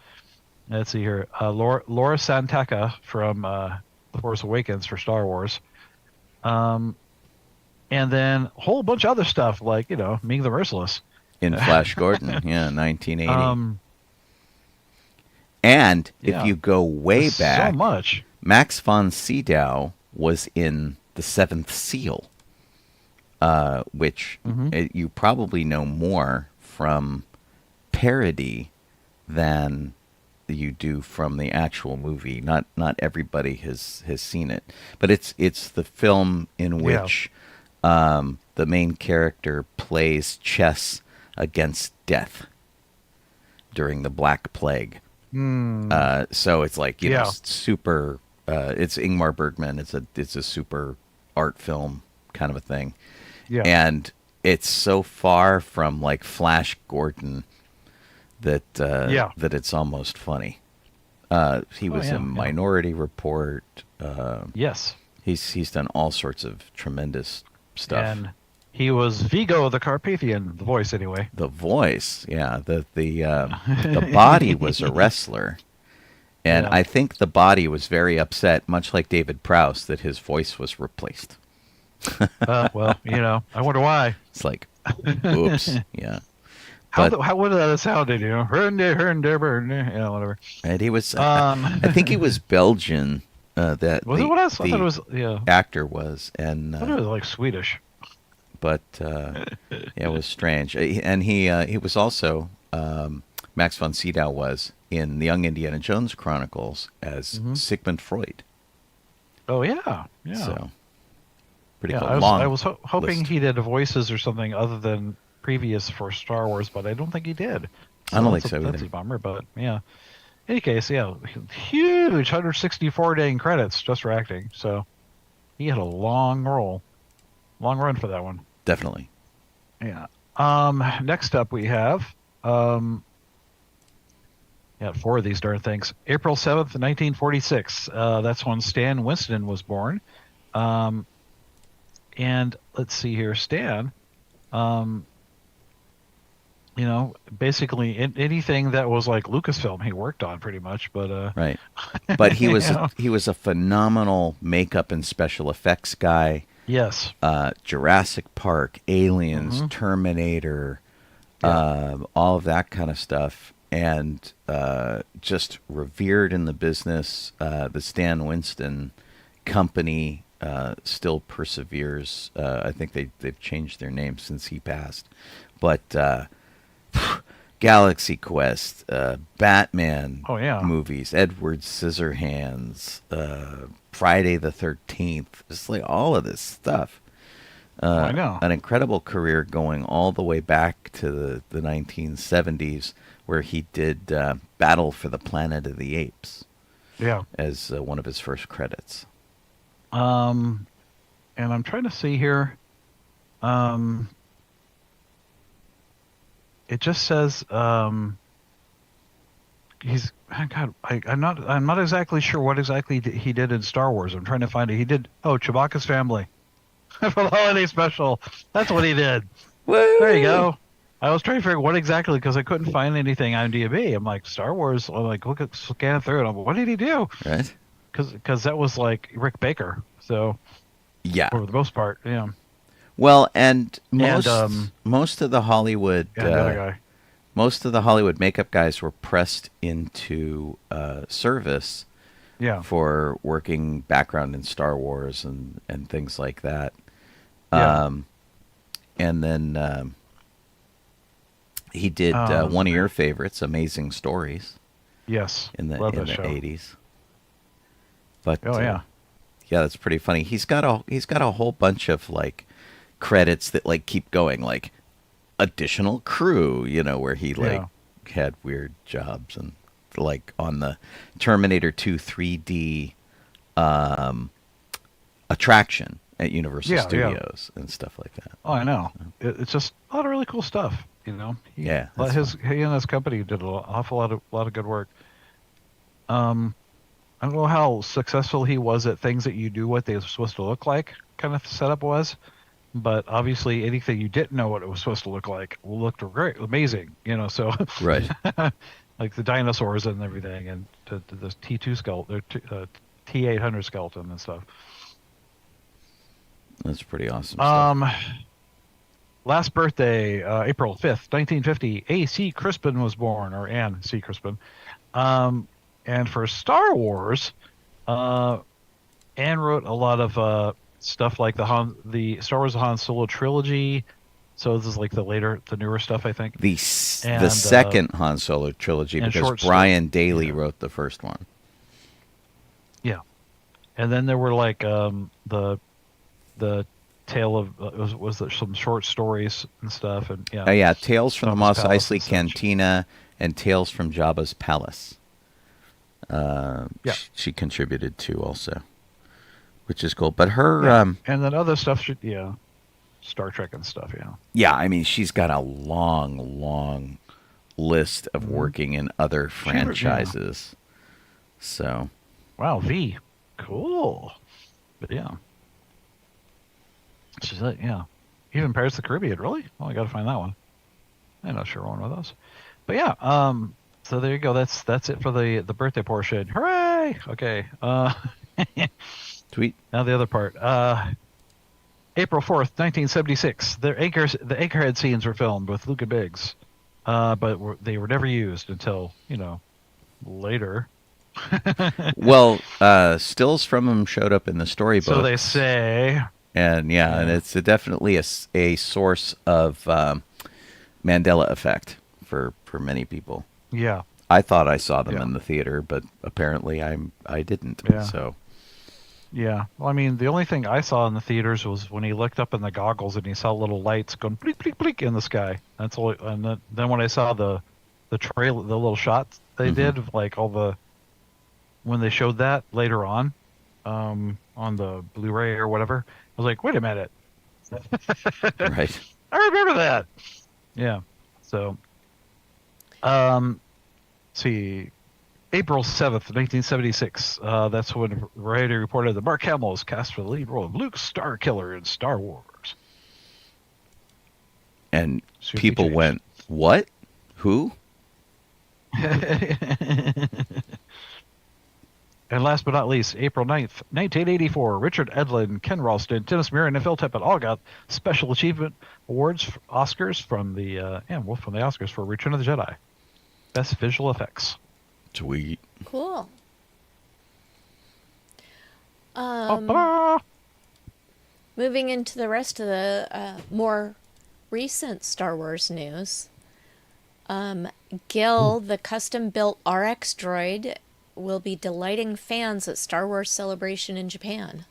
let's see here, Laura Santeca from The Force Awakens for Star Wars. And then a whole bunch of other stuff, like, Ming the Merciless. In Flash Gordon, 1980. And if you go way back, so much. Max von Sydow was in The Seventh Seal, which you probably know more from parody than you do from the actual movie. Not everybody has seen it, but it's the film in which the main character plays chess against death during the Black Plague. So it's like super. It's Ingmar Bergman. It's a super art film kind of a thing. Yeah. And it's so far from like Flash Gordon that that it's almost funny. He was in Minority Report. Yes. He's done all sorts of tremendous stuff. And he was Vigo the Carpathian, the voice anyway. The voice, yeah. The body was a wrestler. And I think the body was very upset, much like David Prowse, that his voice was replaced. Well, I wonder why. It's like, oops, yeah. How would that have sounded, whatever. And he was, I think he was Belgian. That was it what else? I thought it was, actor was, and I thought it was like Swedish. But it was strange. And he was also Max von Sydow was in the Young Indiana Jones Chronicles as Sigmund Freud. Oh yeah. So pretty cool. I was hoping he did voices or something other than previous for Star Wars, but I don't think he did. I don't think so either. That's a bummer, but yeah. In any case, huge 164 day in credits just for acting. So he had a long run for that one. Definitely. Yeah. Next up we have 4 of these darn things. April 7th, 1946. That's when Stan Winston was born. And let's see here, Stan. Basically anything that was like Lucasfilm, he worked on pretty much. But right. But he was he was a phenomenal makeup and special effects guy. Yes. Jurassic Park, Aliens, Terminator, all of that kind of stuff, and just revered in the business. The Stan Winston Company still perseveres. I think they've changed their name since he passed, but Galaxy Quest, Batman movies, Edward Scissorhands, Friday the 13th, just like all of this stuff. I know. An incredible career going all the way back to the 1970s, where he did Battle for the Planet of the Apes as one of his first credits. And I'm trying to see here. It just says he's I'm not exactly sure what exactly he did in Star Wars. I'm trying to find it. He did Chewbacca's Family for the holiday special. That's what he did. Woo! There you go. I was trying to figure out what exactly, because I couldn't find anything on DB. I'm like, Star Wars. I'm like, scan through it. I'm like, what did he do? Right. Because that was like Rick Baker. So yeah, for the most part, yeah. Well, and most of the Hollywood most of the Hollywood makeup guys were pressed into service for working background in Star Wars and things like that. And then he did one of your favorites, Amazing Stories. Yes, in the 80s. But yeah, that's pretty funny. He's got a whole bunch of like credits that like keep going, like additional crew, where he had weird jobs, and like on the Terminator 2 3D attraction at Universal Studios and stuff like that. Oh, I know. It's just a lot of really cool stuff. He and his company did an awful lot of good work. I don't know how successful he was at things that you knew what they were supposed to look like, kind of setup was. But obviously, anything you didn't know what it was supposed to look like looked great, amazing. So Right. like the dinosaurs and everything, and the T2 skeleton, T800 skeleton and stuff. That's pretty awesome stuff. Last birthday, April 5th, 1950, A.C. Crispin was born, or Anne C. Crispin. And for Star Wars, Anne wrote a lot of stuff like the Star Wars Han Solo trilogy. So this is like the newer stuff, I think. The second Han Solo trilogy, because Brian Daley wrote the first one. Yeah. And then there were like the tale of was there some short stories and stuff, and yeah. Oh yeah, Tales from the Mos Eisley Cantina and Tales from Jabba's Palace. She contributed to also, which is cool. But her and then other stuff, Star Trek and stuff. Yeah, I mean, she's got a long list of working in other franchises. So, wow, V, cool. But yeah. She's like, even Pirates of the Caribbean, really? Well, I got to find that one. I'm not sure one of those, but yeah. So there you go. That's it for the birthday portion. Hooray! Okay. Tweet. Now the other part. April 4th, 1976. The Anchorhead scenes were filmed with Luke and Biggs, but they were never used until later. Well, stills from them showed up in the storybook. So they say. And and it's definitely a source of Mandela effect for many people. Yeah, I thought I saw them in the theater, but apparently I didn't. Yeah. So yeah. Well, I mean, the only thing I saw in the theaters was when he looked up in the goggles and he saw little lights going blink blink blink in the sky. That's all. And then when I saw the trail, the little shots they did, like when they showed that later on the Blu-ray or whatever. I was like, wait a minute. Right. I remember that. Yeah. So, see, April 7th, 1976. That's when Variety reported that Mark Hamill was cast for the lead role of Luke Starkiller in Star Wars. And people went, what? Who? And last but not least, April 9th, 1984, Richard Edlund, Ken Ralston, Dennis Muren, and Phil Tippett all got Special Achievement Awards, Oscars from the Oscars for Return of the Jedi. Best Visual Effects. Sweet. Cool. Moving into the rest of the more recent Star Wars news, Gil, the custom-built RX droid, will be delighting fans at Star Wars Celebration in Japan.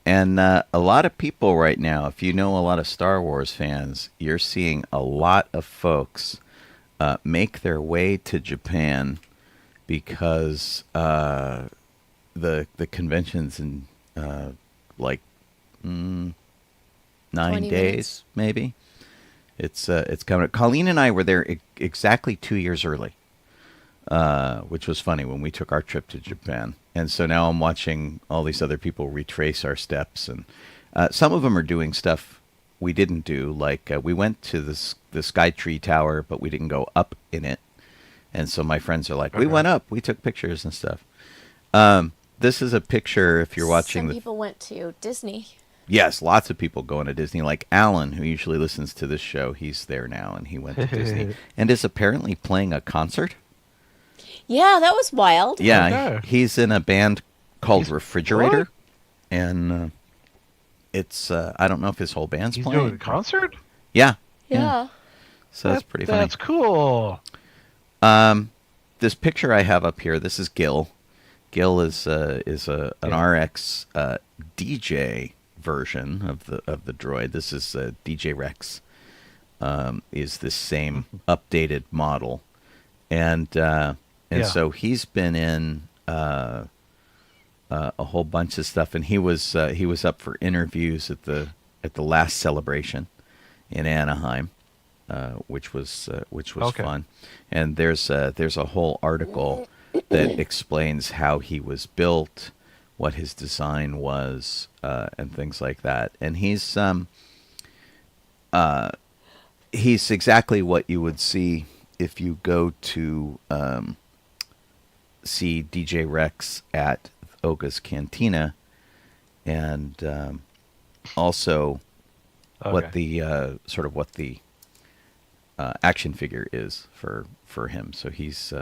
And a lot of people right now, if you know a lot of Star Wars fans, you're seeing a lot of folks make their way to Japan because the convention's in 9 days, maybe. It's coming. Colleen and I were there exactly 2 years early. Which was funny when we took our trip to Japan. And so now I'm watching all these other people retrace our steps. And some of them are doing stuff we didn't do. Like we went to the Skytree Tower, but we didn't go up in it. And so my friends are like, we went up. We took pictures and stuff. This is a picture if you're watching. Some people went to Disney. Yes, lots of people going to Disney. Like Alan, who usually listens to this show, he's there now. And he went to Disney. And is apparently playing a concert. Yeah, that was wild. Yeah, he's in a band called Refrigerator, what? And it's I don't know if his whole band's He's playing. doing a concert? Yeah. So that's pretty funny. That's cool. This picture I have up here, this is Gil. Gil is an RX DJ version of the droid. This is DJ Rex. Is this same updated model, and so he's been in a whole bunch of stuff, and he was up for interviews at the last celebration in Anaheim, which was fun. And there's a whole article that explains how he was built, what his design was, and things like that. And he's exactly what you would see if you go to see DJ Rex at Oga's Cantina, and also what the what the action figure is for him. So he's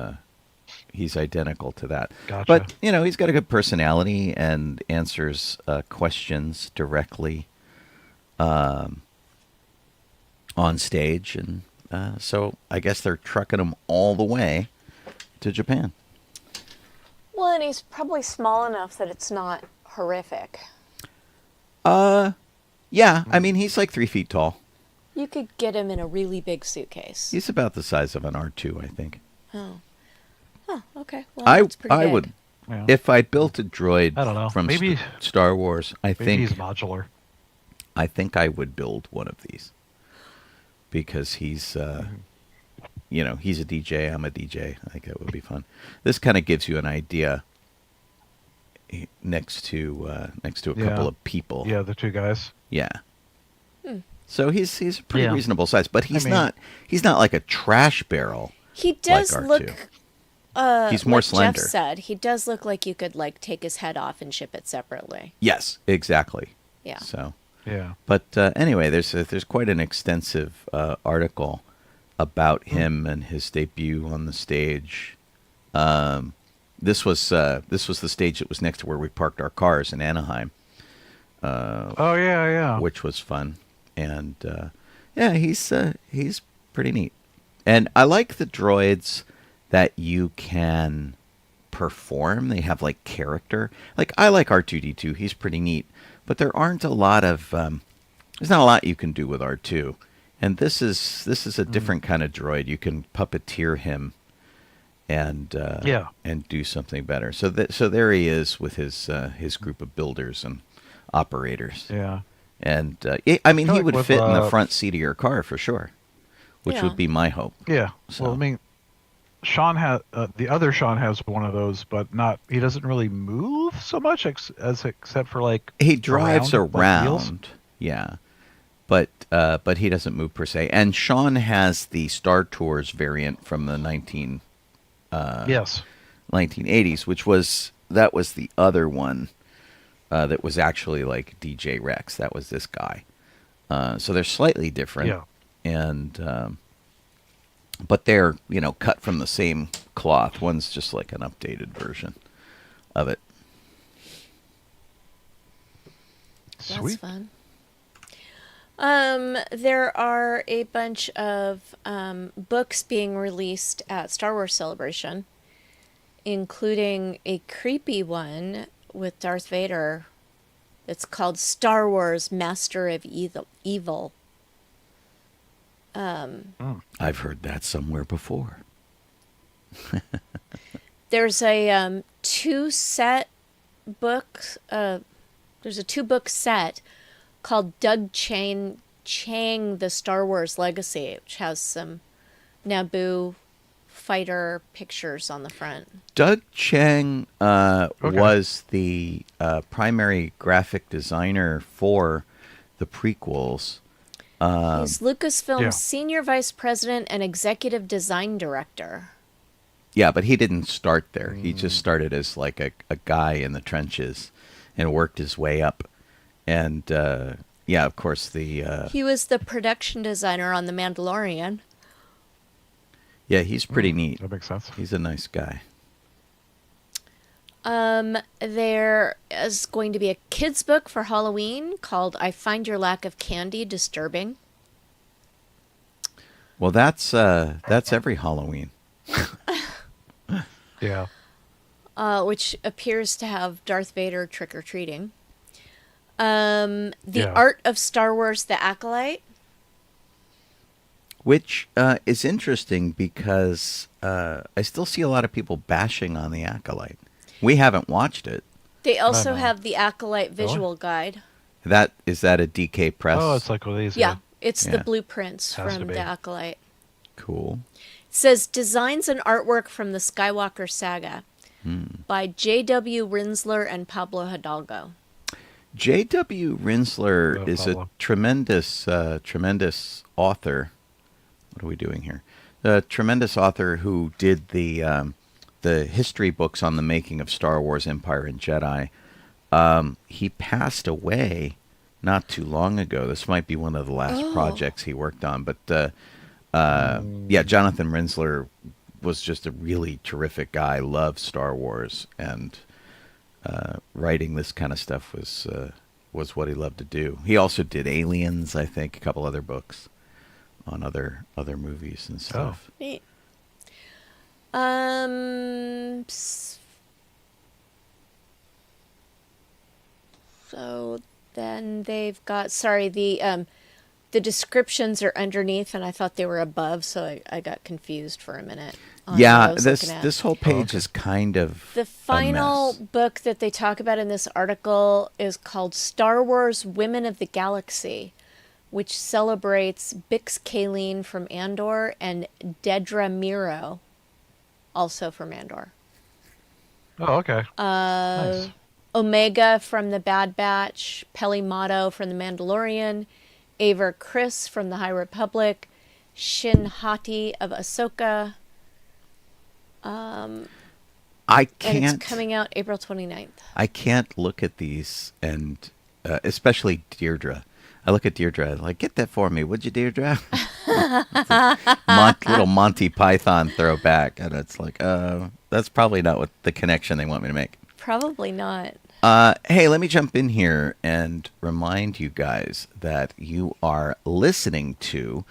identical to that. Gotcha. But he's got a good personality and answers questions directly on stage, and so I guess they're trucking him all the way to Japan. Well, and he's probably small enough that it's not horrific. Yeah, I mean, he's like 3 feet tall. You could get him in a really big suitcase. He's about the size of an R2, I think. Oh, okay. Well, that's pretty I big. would, Yeah. if I built a droid I don't know. from Maybe- Star Wars, Maybe he's modular. I think I would build one of these because he's, he's a DJ. I'm a DJ. I think that would be fun. This kind of gives you an idea next to a couple of people. Yeah, the two guys. Yeah. So he's a pretty Yeah. reasonable size, but he's I mean- not like a trash barrel. He does like R2. look. He's more like slender. Jeff said, he does look like you could take his head off and ship it separately. Yes, exactly. Yeah. So, Yeah. but anyway, there's quite an extensive article about him and his debut on the stage. This was the stage that was next to where we parked our cars in Anaheim. Oh yeah. Which was fun, and he's pretty neat. And I like the droids that you can perform. They have like character. Like I like R2-D2. He's pretty neat, but there aren't a lot of there's not a lot you can do with R2. And this is a different kind of droid. You can puppeteer him and and do something better. So there he is with his group of builders and operators. Yeah. And I mean, Kinda he like would with, fit in the front seat of your car for sure, which Yeah. would be my hope. Yeah. So- Well, I mean, Sean has the other Sean has one of those, but not. He doesn't really move so much except for like He drives like wheels. around, yeah, but he doesn't move per se. And Sean has the Star Tours variant from the 1980s, which was the other one that was actually like DJ Rex. That was this guy. So they're slightly different. Yeah. And but they're cut from the same cloth. One's just like an updated version of it. That's Sweet. fun. There are a bunch of books being released at Star Wars Celebration, including a creepy one with Darth Vader. It's called Star Wars Master of Evil. I've heard that somewhere before. There's a 2-set book. There's a 2-book set called Doug Chang, The Star Wars Legacy, which has some Naboo fighter pictures on the front. Doug Chang was the primary graphic designer for the prequels. He's Lucasfilm's yeah. senior vice president and executive design director. Yeah, but he didn't start there. He just started as like a guy in the trenches and worked his way up. And yeah, of course He was the production designer on The Mandalorian. yeah, he's pretty neat. That makes sense. He's a nice guy. There is going to be a kids book for Halloween called I Find Your Lack of Candy Disturbing. Well, that's every Halloween. Yeah. Which appears to have Darth Vader trick-or-treating. The Yeah. Art of Star Wars, The Acolyte. Which is interesting because I still see a lot of people bashing on the Acolyte. We haven't watched it. They also no. have the Acolyte visual guide. Is that a DK Press? Oh, it's like one of these. Yeah, it's the Yeah. blueprints Has to from be. the Acolyte. Cool. says designs and artwork from the Skywalker saga by J.W. Rinsler and Pablo Hidalgo. J.W. Rinsler is a Pablo. tremendous author. What are we doing here? A tremendous author who did the history books on the making of Star Wars, Empire, and Jedi. He passed away not too long ago. This might be one of the last projects he worked on. But yeah, Jonathan Rinsler was just a really terrific guy. Loved Star Wars, and writing this kind of stuff was what he loved to do. He also did Aliens, I think, a couple other books on other movies and stuff. Neat. So then they've got, the descriptions are underneath, and I thought they were above, so I got confused for a minute. Yeah, this whole page is kind of the final a mess. book that they talk about in this article is called Star Wars Women of the Galaxy, which celebrates Bix Kayleen from Andor and Dedra Miro, also from Andor. Oh, okay. Nice. Omega from the Bad Batch, Peli Motto from the Mandalorian, Aver Chris from the High Republic, Shin Hati of Ahsoka. I And can't. it's coming out April 29th. I can't look at these, and especially Deirdre. I look at Deirdre like, get that for me, would you, Deirdre? Little Monty Python throwback, and it's like, that's probably not what the connection they want me to make. Probably not. Hey, let me jump in here and remind you guys that you are listening to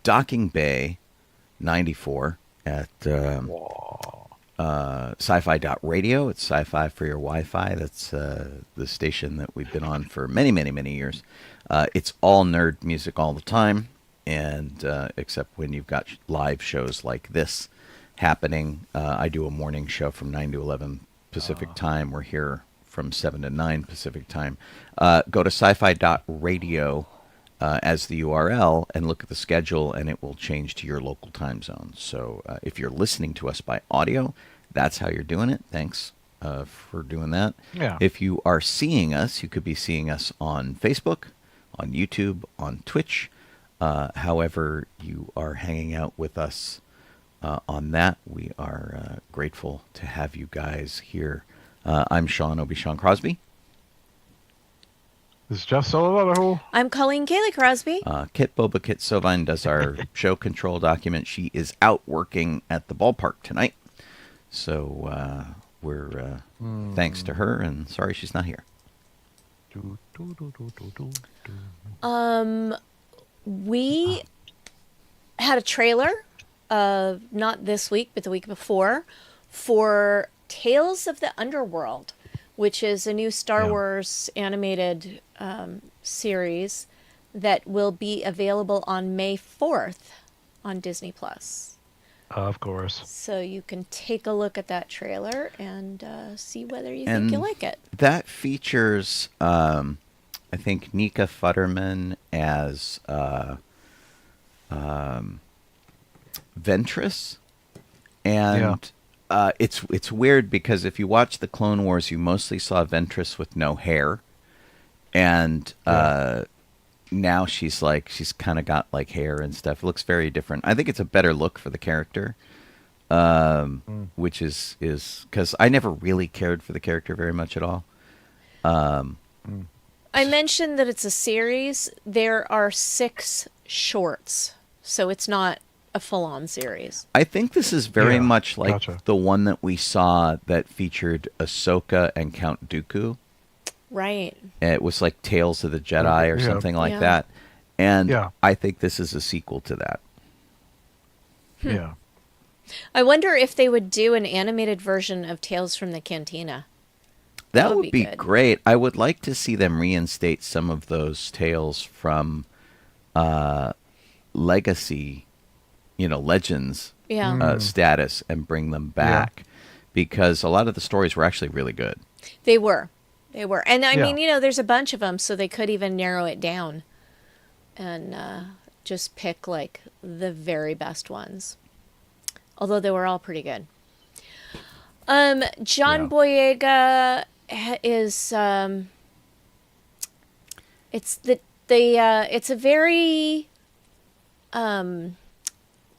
Docking Bay 94 at sci-fi.radio. It's sci-fi for your Wi-Fi. That's the station that we've been on for many, many, many years. It's all nerd music all the time, and except when you've got live shows like this happening. I do a morning show from 9 to 11 Pacific time. We're here from 7 to 9 Pacific time. Go to sci-fi.radio as the URL and look at the schedule, and it will change to your local time zone. So if you're listening to us by audio, that's how you're doing it. Thanks for doing that. Yeah. If you are seeing us, you could be seeing us on Facebook, on YouTube, on Twitch. However you are hanging out with us on that, we are grateful to have you guys here. I'm Sean Obi-Shawn Crosby. This is Jeff Sullivan. I'm Colleen Kaylee Crosby. Kit Boba-Kit Sovine does our show control document. She is out working at the ballpark tonight. So we're thanks to her, and sorry she's not here. We had a trailer, not this week, but the week before, for Tales of the Underworld, which is a new Star Wars animated series that will be available on May 4th on Disney+. Of course. So you can take a look at that trailer and see whether you think you like it. That features, I think, Nika Futterman as Ventress. And it's weird because if you watch the Clone Wars, you mostly saw Ventress with no hair. And now she's kind of got like hair and stuff. It looks very different. I think it's a better look for the character, which is because I never really cared for the character very much at all. I mentioned that it's a series. There are 6 shorts, so it's not a full-on series. I think this is very much like gotcha. the one that we saw that featured Ahsoka and Count Dooku. Right. It was like Tales of the Jedi or something like that. And I think this is a sequel to that. Yeah. I wonder if they would do an animated version of Tales from the Cantina. That would be good. great. I would like to see them reinstate some of those tales from Legacy, Legends status and bring them back. Because a lot of the stories were actually really good. They were. And I mean, there's a bunch of them, so they could even narrow it down and just pick like the very best ones. although they were all pretty good. John Yeah. Boyega is it's a very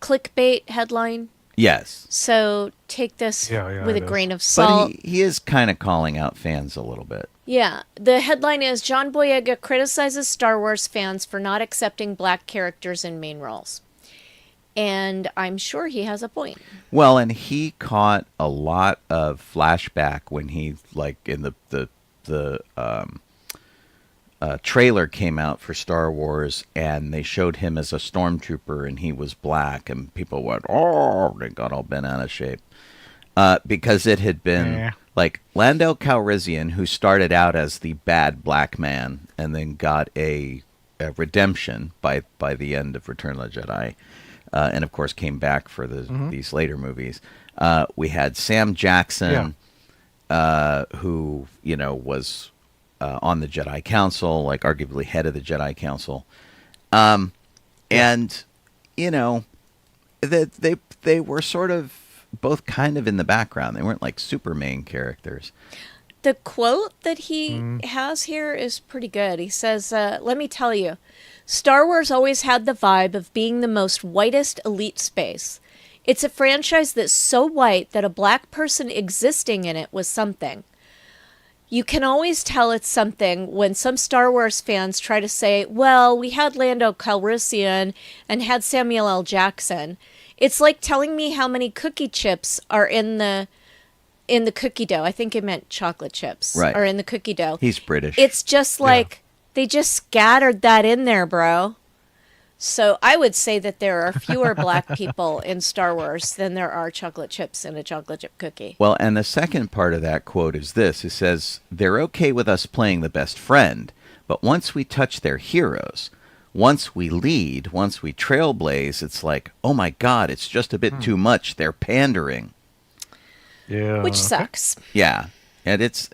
clickbait headline. Yes. So take this Yeah, with a it grain is. of salt. But he is kind of calling out fans a little bit. Yeah, the headline is John Boyega criticizes Star Wars fans for not accepting black characters in main roles. And I'm sure he has a point. Well, and he caught a lot of flashback when he, like, in the trailer came out for Star Wars, and they showed him as a stormtrooper, and he was black, and people went, oh, they got all bent out of shape. Because it had been, like, Lando Calrissian, who started out as the bad black man, and then got a redemption by the end of Return of the Jedi, and of course came back for these later movies. We had Sam Jackson, who, you know, was on the Jedi Council, like arguably head of the Jedi Council. And, you know, they were sort of both kind of in the background. They weren't like super main characters. The quote that he has here is pretty good. He says, let me tell you, Star Wars always had the vibe of being the most whitest elite space. It's a franchise that's so white that a black person existing in it was something. You can always tell it's something when some Star Wars fans try to say, well, we had Lando Calrissian and had Samuel L. Jackson. It's like telling me how many cookie chips are in the cookie dough. I think it meant chocolate chips Right. are in the cookie dough. He's British. It's just like they just scattered that in there, bro. So I would say that there are fewer black people in Star Wars than there are chocolate chips in a chocolate chip cookie. Well, and the second part of that quote is this. It says, they're okay with us playing the best friend, but once we touch their heroes, once we lead, once we trailblaze, it's like, oh my God, it's just a bit too much. They're pandering. Yeah. Which sucks. Yeah. And it's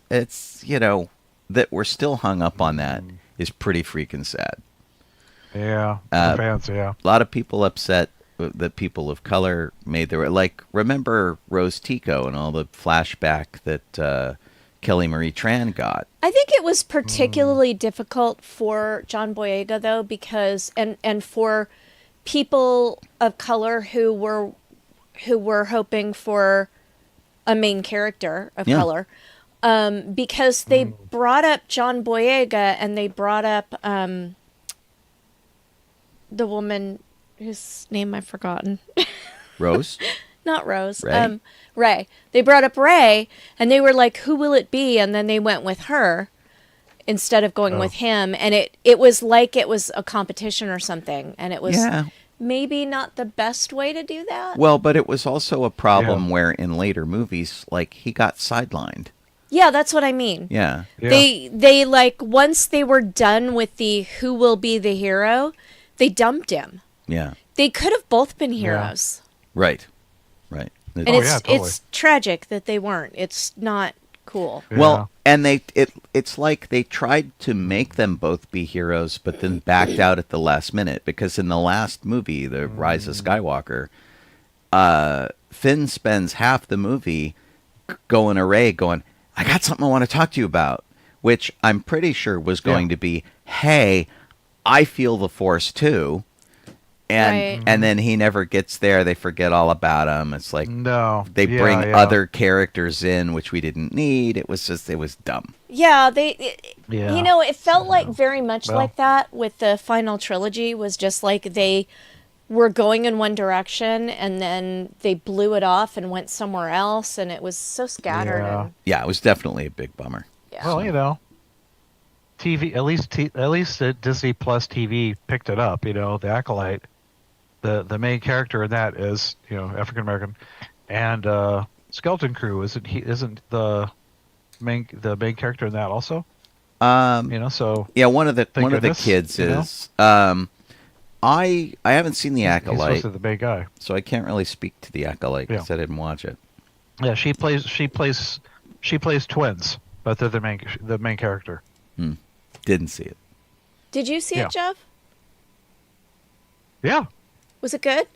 you know, that we're still hung up on that is pretty freaking sad. Yeah. The fans, yeah. A lot of people upset that people of color made their, like, remember Rose Tico and all the flashback that Kelly Marie Tran got. I think it was particularly difficult for John Boyega, though, because and for people of color who were hoping for a main character of color, because they brought up John Boyega and they brought up the woman whose name I've forgotten. Rose? Not Rose. Ray? Ray. They brought up Ray, and they were like, who will it be? And then they went with her instead of going with him. And it was like it was a competition or something. And it was maybe not the best way to do that. Well, but it was also a problem where in later movies, like, he got sidelined. Yeah, that's what I mean. Yeah. They like, once they were done with the who will be the hero, they dumped him. Yeah. They could have both been heroes. Right. Right. And totally. it's tragic that they weren't. It's not cool. Yeah. Well, and it's like they tried to make them both be heroes, but then backed out at the last minute, because in the last movie, The Rise of Skywalker, Finn spends half the movie going to Rey going, I got something I want to talk to you about, which I'm pretty sure was going to be, hey, I feel the Force too. And then he never gets there. They forget all about him. It's like they bring other characters in, which we didn't need. It was dumb. Yeah, you know, it felt like very much like that with the final trilogy. Was just like they were going in one direction and then they blew it off and went somewhere else, and it was so scattered. Yeah, it was definitely a big bummer. Yeah. Well, you know, TV at least Disney Plus TV picked it up. You know, The Acolyte. The main character in that is, you know, African American, and Skeleton Crew isn't the main character in that also? You know, so yeah, one of the goodness, kids is. I haven't seen The Acolyte. He's supposed to be the main guy, so I can't really speak to The Acolyte because I didn't watch it. Yeah, she plays twins, but they're the main character. Didn't see it. Did you see it, Jeff? Yeah. Was it good?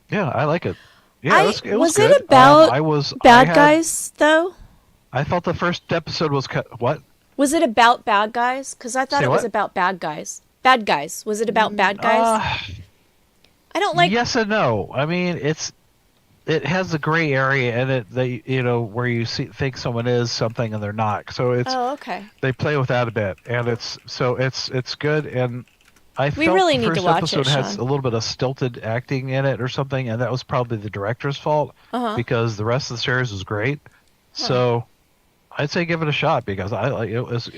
Yeah, I like it. Yeah, it was good. it about bad I guys though? I thought the first episode was what? Was it about bad guys? Because I thought Say it was what? about bad guys. Bad guys. Was it about bad guys? I don't like. Yes and no. I mean, it has a gray area in it that where you think someone is something and they're not. So it's Oh, okay. they play with that a bit, and it's good. And I We felt really the need to first watch episode it, has Sean. a little bit of stilted acting in it or something, and that was probably the director's fault because the rest of the series was great. So I'd say give it a shot because I thought it was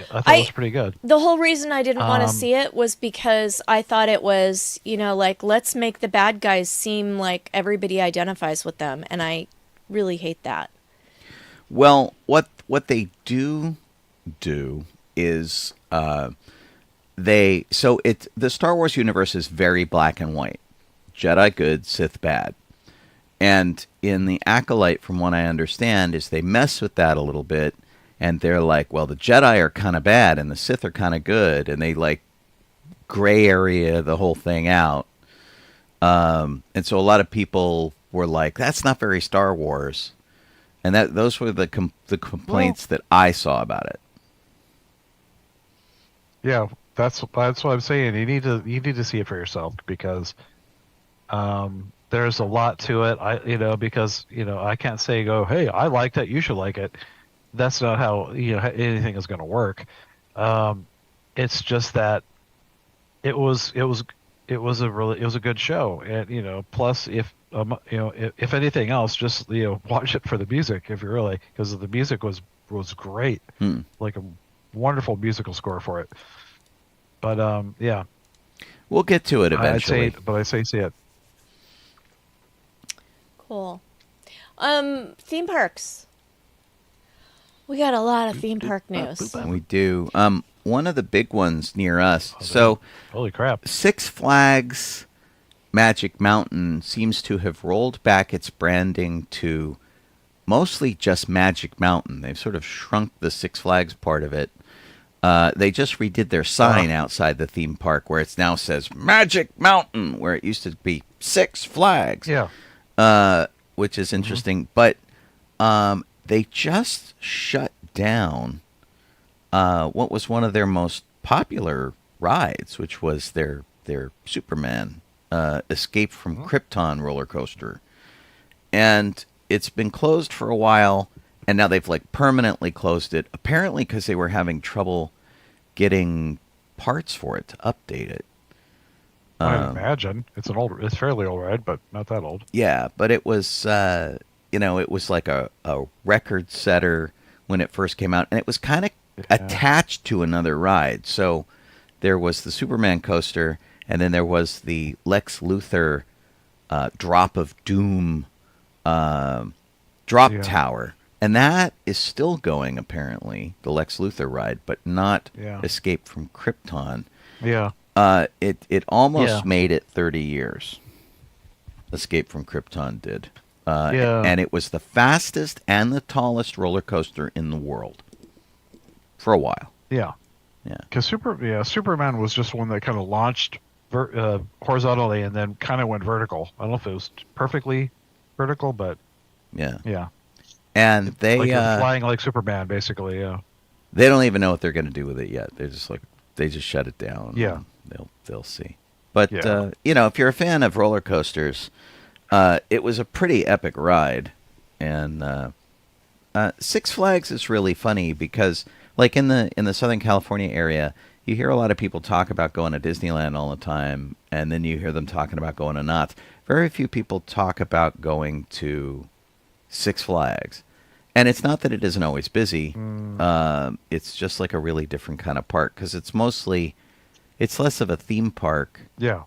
pretty good. The whole reason I didn't want to see it was because I thought it was, like, let's make the bad guys seem like everybody identifies with them, and I really hate that. Well, what they do is the Star Wars universe is very black and white. Jedi good, Sith bad. And in the Acolyte, from what I understand, is they mess with that a little bit. And they're like, well, the Jedi are kind of bad and the Sith are kind of good. And they like gray area the whole thing out. And so a lot of people were like, that's not very Star Wars. And those were the complaints that I saw about it. Yeah, that's what I'm saying. You need to see it for yourself because there's a lot to it. Because I can't say hey, I like that, you should like it. That's not how anything is going to work. It's just that it was a good show, and plus if anything else, just watch it for the music because the music was great, like a wonderful musical score for it. But yeah, we'll get to it eventually. I say see it. Cool. Theme parks. We got a lot of theme park news. We do. One of the big ones near us. Holy crap! Six Flags Magic Mountain seems to have rolled back its branding to mostly just Magic Mountain. They've sort of shrunk the Six Flags part of it. They just redid their sign outside the theme park where it now says Magic Mountain, where it used to be Six Flags. Yeah. Which is interesting. But they just shut down what was one of their most popular rides, which was their Superman Escape from Krypton roller coaster. And it's been closed for a while, and now they've like permanently closed it, apparently because they were having trouble getting parts for it to update it. I imagine it's fairly old ride, but not that old. Yeah, but it was it was like a record setter when it first came out, and it was kind of attached to another ride. So there was the Superman coaster, and then there was the Lex Luthor Drop of Doom tower. And that is still going, apparently, the Lex Luthor ride, but not Escape from Krypton. Yeah. It almost made it 30 years. Escape from Krypton did. And it was the fastest and the tallest roller coaster in the world for a while. Yeah. Yeah. Because Superman was just one that kind of launched horizontally and then kind of went vertical. I don't know if it was perfectly vertical, but yeah. And they flying like Superman, basically. Yeah. They don't even know what they're going to do with it yet. They're just like they just shut it down. Yeah. They'll see. But if you're a fan of roller coasters, it was a pretty epic ride, and Six Flags is really funny because, like in the Southern California area, you hear a lot of people talk about going to Disneyland all the time, and then you hear them talking about going to Knott's. Very few people talk about going to Six Flags, and it's not that it isn't always busy. It's just like a really different kind of park because it's less of a theme park. Yeah.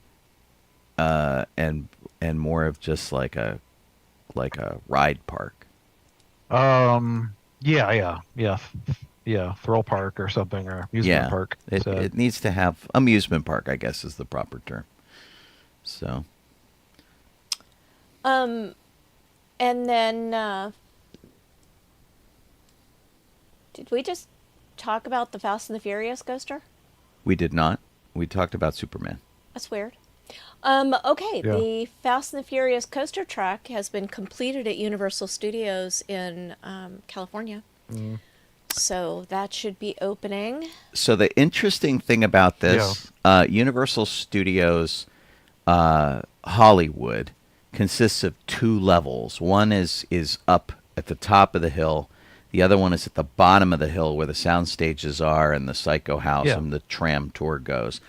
And more of just like a ride park. Yeah. Thrill park or something, or amusement park. It needs to have amusement park, I guess, is the proper term. So. And then, did we just talk about the Fast and the Furious coaster? We did not. We talked about Superman. That's weird. Okay, Yeah. the Fast and the Furious coaster track has been completed at Universal Studios in California. So that should be opening. So the interesting thing about this, Universal Studios Hollywood consists of 2 levels. One is up at the top of the hill. The other one is at the bottom of the hill where the sound stages are and the Psycho House and the tram tour goes.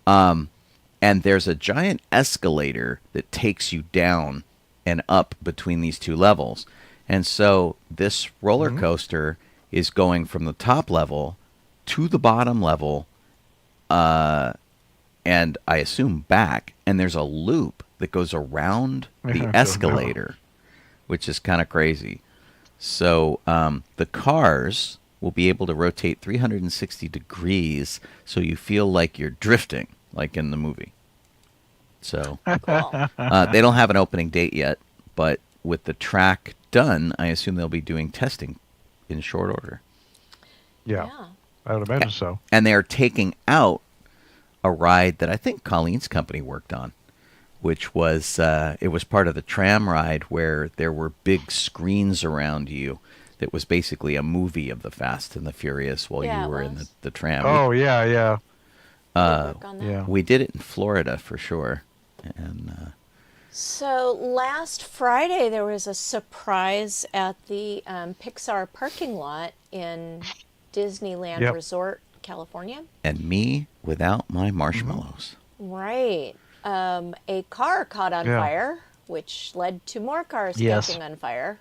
And there's a giant escalator that takes you down and up between these 2 levels. And so this roller coaster is going from the top level to the bottom level, and I assume back. And there's a loop that goes around the escalator, which is kind of crazy. So the cars will be able to rotate 360 degrees so you feel like you're drifting, like in the movie. So Cool. they don't have an opening date yet, but with the track done, I assume they'll be doing testing in short order. Yeah. I would imagine so. And they are taking out a ride that I think Colleen's company worked on, which was it was part of the tram ride where there were big screens around you that was basically a movie of the Fast and the Furious while Yeah, you it were in was. the tram. Oh, yeah. Work on that. Yeah. We did it in Florida for sure. And So last Friday there was a surprise at the Pixar parking lot in Disneyland Resort, California. and me without my marshmallows. Right. A car caught on fire, which led to more cars catching on fire.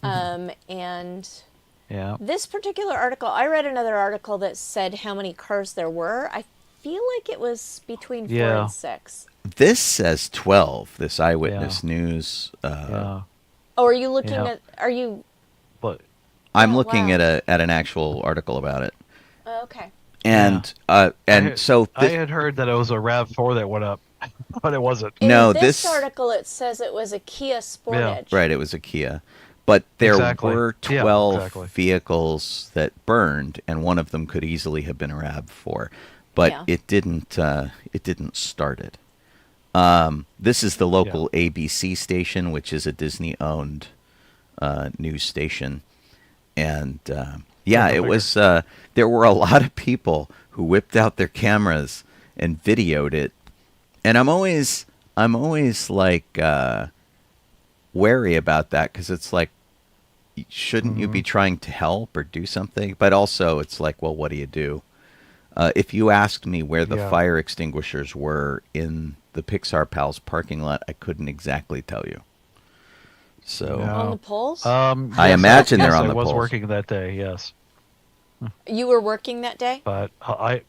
And Yeah. this particular article, I read another article that said how many cars there were. I feel like it was between 4 and 6. This says 12. This Eyewitness News. Yeah. Oh, are you looking Yeah. at? Are you? But I'm Oh, looking wow. at an actual article about it, Okay. and so I had heard that it was a RAV4 that went up, but it wasn't. In No, this this- article it says it was a Kia Sportage. right, it was a Kia, but there Exactly. were Yeah, 12 exactly. vehicles that burned, and one of them could easily have been a RAV4, but Yeah. it didn't start it. This is the local ABC station, which is a Disney-owned news station, and it was. There were a lot of people who whipped out their cameras and videoed it, and I'm always like wary about that because it's like, shouldn't you be trying to help or do something? But also, it's like, well, what do you do? If you asked me where the fire extinguishers were in the Pixar Pals parking lot, I couldn't exactly tell you. So No. On the poles? I imagine they're on the I was poles. working that day, yes. You were working that day? But but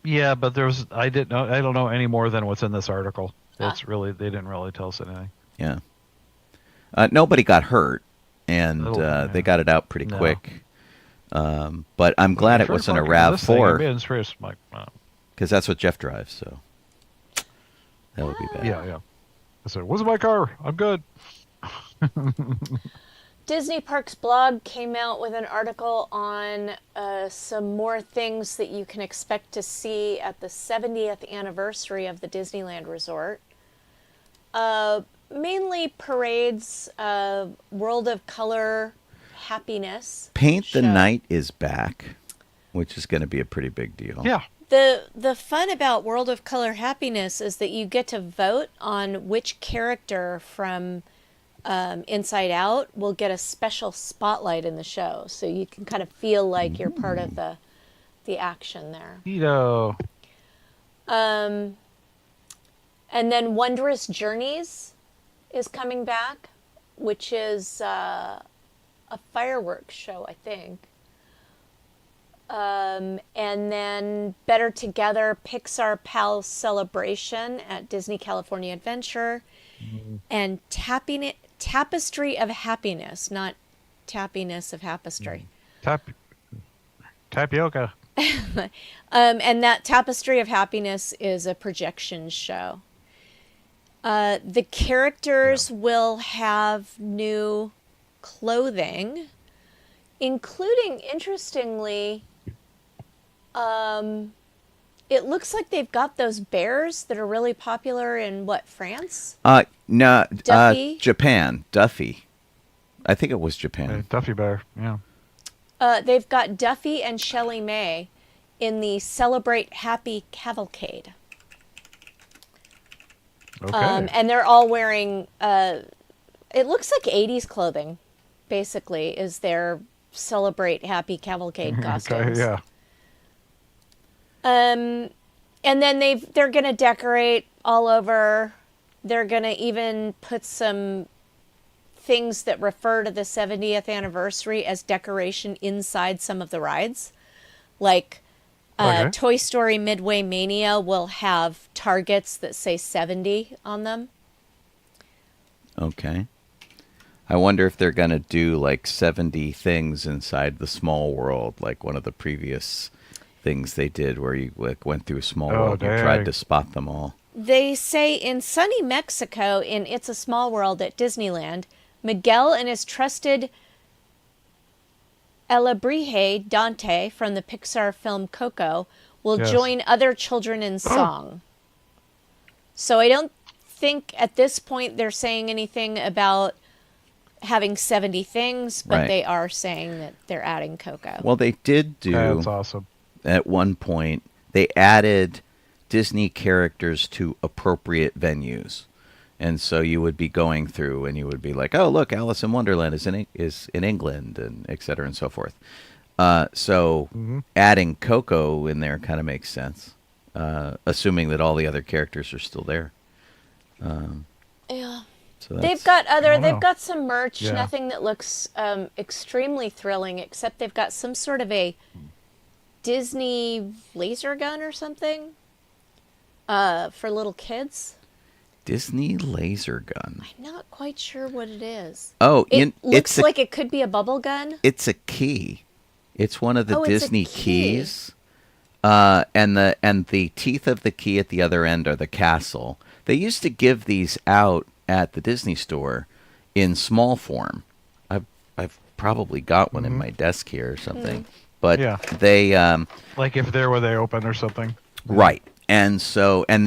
I don't know any more than what's in this article. It's really, they didn't really tell us anything. Yeah. Nobody got hurt, and Oh, they got it out pretty quick. But I'm glad it wasn't a RAV4 because that's what Jeff drives. So that would be bad. Yeah. I said, "Where's my car? I'm good." Disney Parks blog came out with an article on some more things that you can expect to see at the 70th anniversary of the Disneyland Resort. Mainly parades, World of Color, Happiness. Paint the show. Night is back, which is going to be a pretty big deal. Yeah. The fun about World of Color Happiness is that you get to vote on which character from Inside Out will get a special spotlight in the show, so you can kind of feel like you're part of the action there. Neato. And then Wondrous Journeys is coming back, which is a fireworks show, I think. And then Better Together, Pixar Pals Celebration at Disney California Adventure, and Tapestry of Happiness, not Tappiness of Tapestry. Tapioca. And that Tapestry of Happiness is a projection show. The characters will have new clothing, including, interestingly, It looks like they've got those bears that are really popular in France? No, Duffy? Japan, Duffy. I think it was Japan. Duffy Bear, yeah. They've got Duffy and Shelley May in the Celebrate Happy Cavalcade. Okay. And they're all wearing, it looks like 80s clothing, basically, is their Celebrate Happy Cavalcade costumes. Okay, yeah. And then they're going to decorate all over. They're going to even put some things that refer to the 70th anniversary as decoration inside some of the rides. Like Okay. Toy Story Midway Mania will have targets that say 70 on them. Okay. I wonder if they're going to do like 70 things inside the small world, like one of the previous things they did where you like went through a small world and tried to spot them all. They say in sunny Mexico in It's a Small World at Disneyland, Miguel and his trusted Alebrije Dante from the Pixar film Coco will join other children in song. So I don't think at this point they're saying anything about having 70 things, but they are saying that they're adding Coco. Well, they did do. That's awesome. At one point, they added Disney characters to appropriate venues. And so you would be going through and you would be like, oh, look, Alice in Wonderland is in England, and et cetera and so forth. So adding Coco in there kind of makes sense, assuming that all the other characters are still there. Yeah. So They've got some merch, nothing that looks extremely thrilling, except they've got some sort of a Disney laser gun or something for little kids. Disney laser gun. I'm not quite sure what it is. Oh, it looks like it could be a bubble gun. It's a key. It's one of the Disney keys. And the teeth of the key at the other end are the castle. They used to give these out at the Disney store in small form. I've probably got one in my desk here or something. But they like if they're where they open or something. Right. And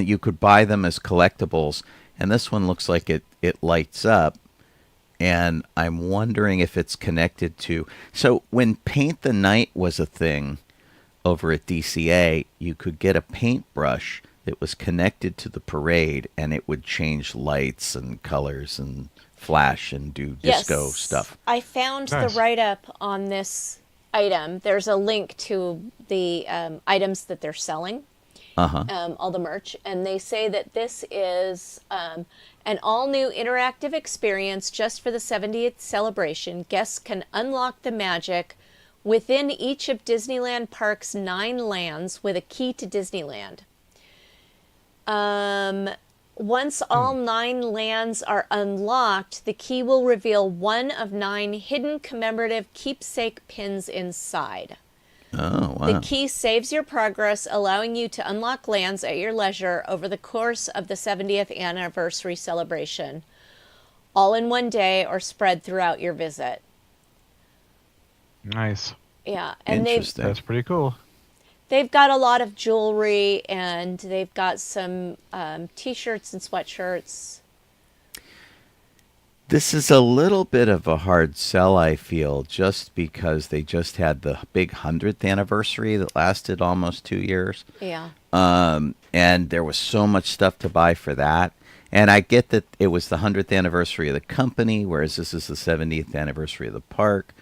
you could buy them as collectibles, and this one looks like it lights up, and I'm wondering if it's connected to. So when Paint the Night was a thing over at DCA, you could get a paintbrush that was connected to the parade, and it would change lights and colors and flash and do disco stuff. I found the write-up on this item. There's a link to the items that they're selling. All the merch, and they say that this is an all-new interactive experience just for the 70th celebration. Guests can unlock the magic within each of Disneyland Park's 9 lands with a key to Disneyland. Once all 9 lands are unlocked, the key will reveal one of 9 hidden commemorative keepsake pins inside. Oh, wow. The key saves your progress, allowing you to unlock lands at your leisure over the course of the 70th anniversary celebration, all in one day or spread throughout your visit. Nice. Yeah, and that's pretty cool. They've got a lot of jewelry, and they've got some T-shirts and sweatshirts. This is a little bit of a hard sell, I feel, just because they just had the big 100th anniversary that lasted almost 2 years. Yeah. And there was so much stuff to buy for that. And I get that it was the 100th anniversary of the company, whereas this is the 70th anniversary of the park.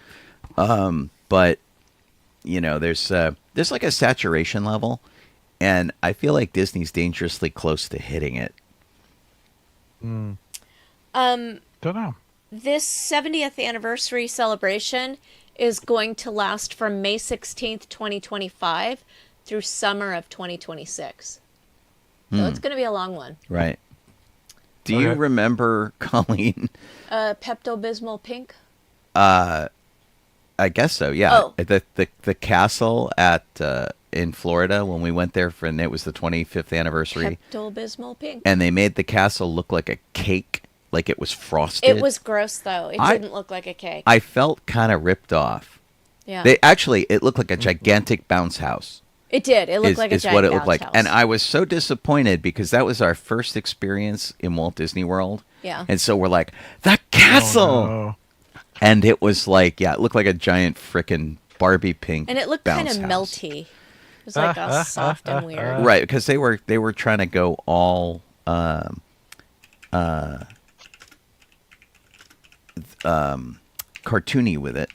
But, you know, there's like a saturation level, and I feel like Disney's dangerously close to hitting it. Don't know. This 70th anniversary celebration is going to last from May 16th, 2025 through summer of 2026. So it's going to be a long one. Right. Do you remember, Colleen? Pepto-Bismol Pink? I guess so, yeah. Oh. The castle at in Florida when we went there and it was the 25th anniversary. Pepto-Bismol Pink. And they made the castle look like a cake, like it was frosted. It was gross, though. It didn't look like a cake. I felt kind of ripped off. Yeah. It looked like a gigantic bounce house. It did. It looked like a is giant what it looked bounce like. house. And I was so disappointed because that was our first experience in Walt Disney World. Yeah. And so we're like, the castle! Oh, no. And it was like, yeah, it looked like a giant frickin' Barbie pink And it looked kind of bounce house. melty. It was like all soft and weird. Right, because they were trying to go all cartoony with it.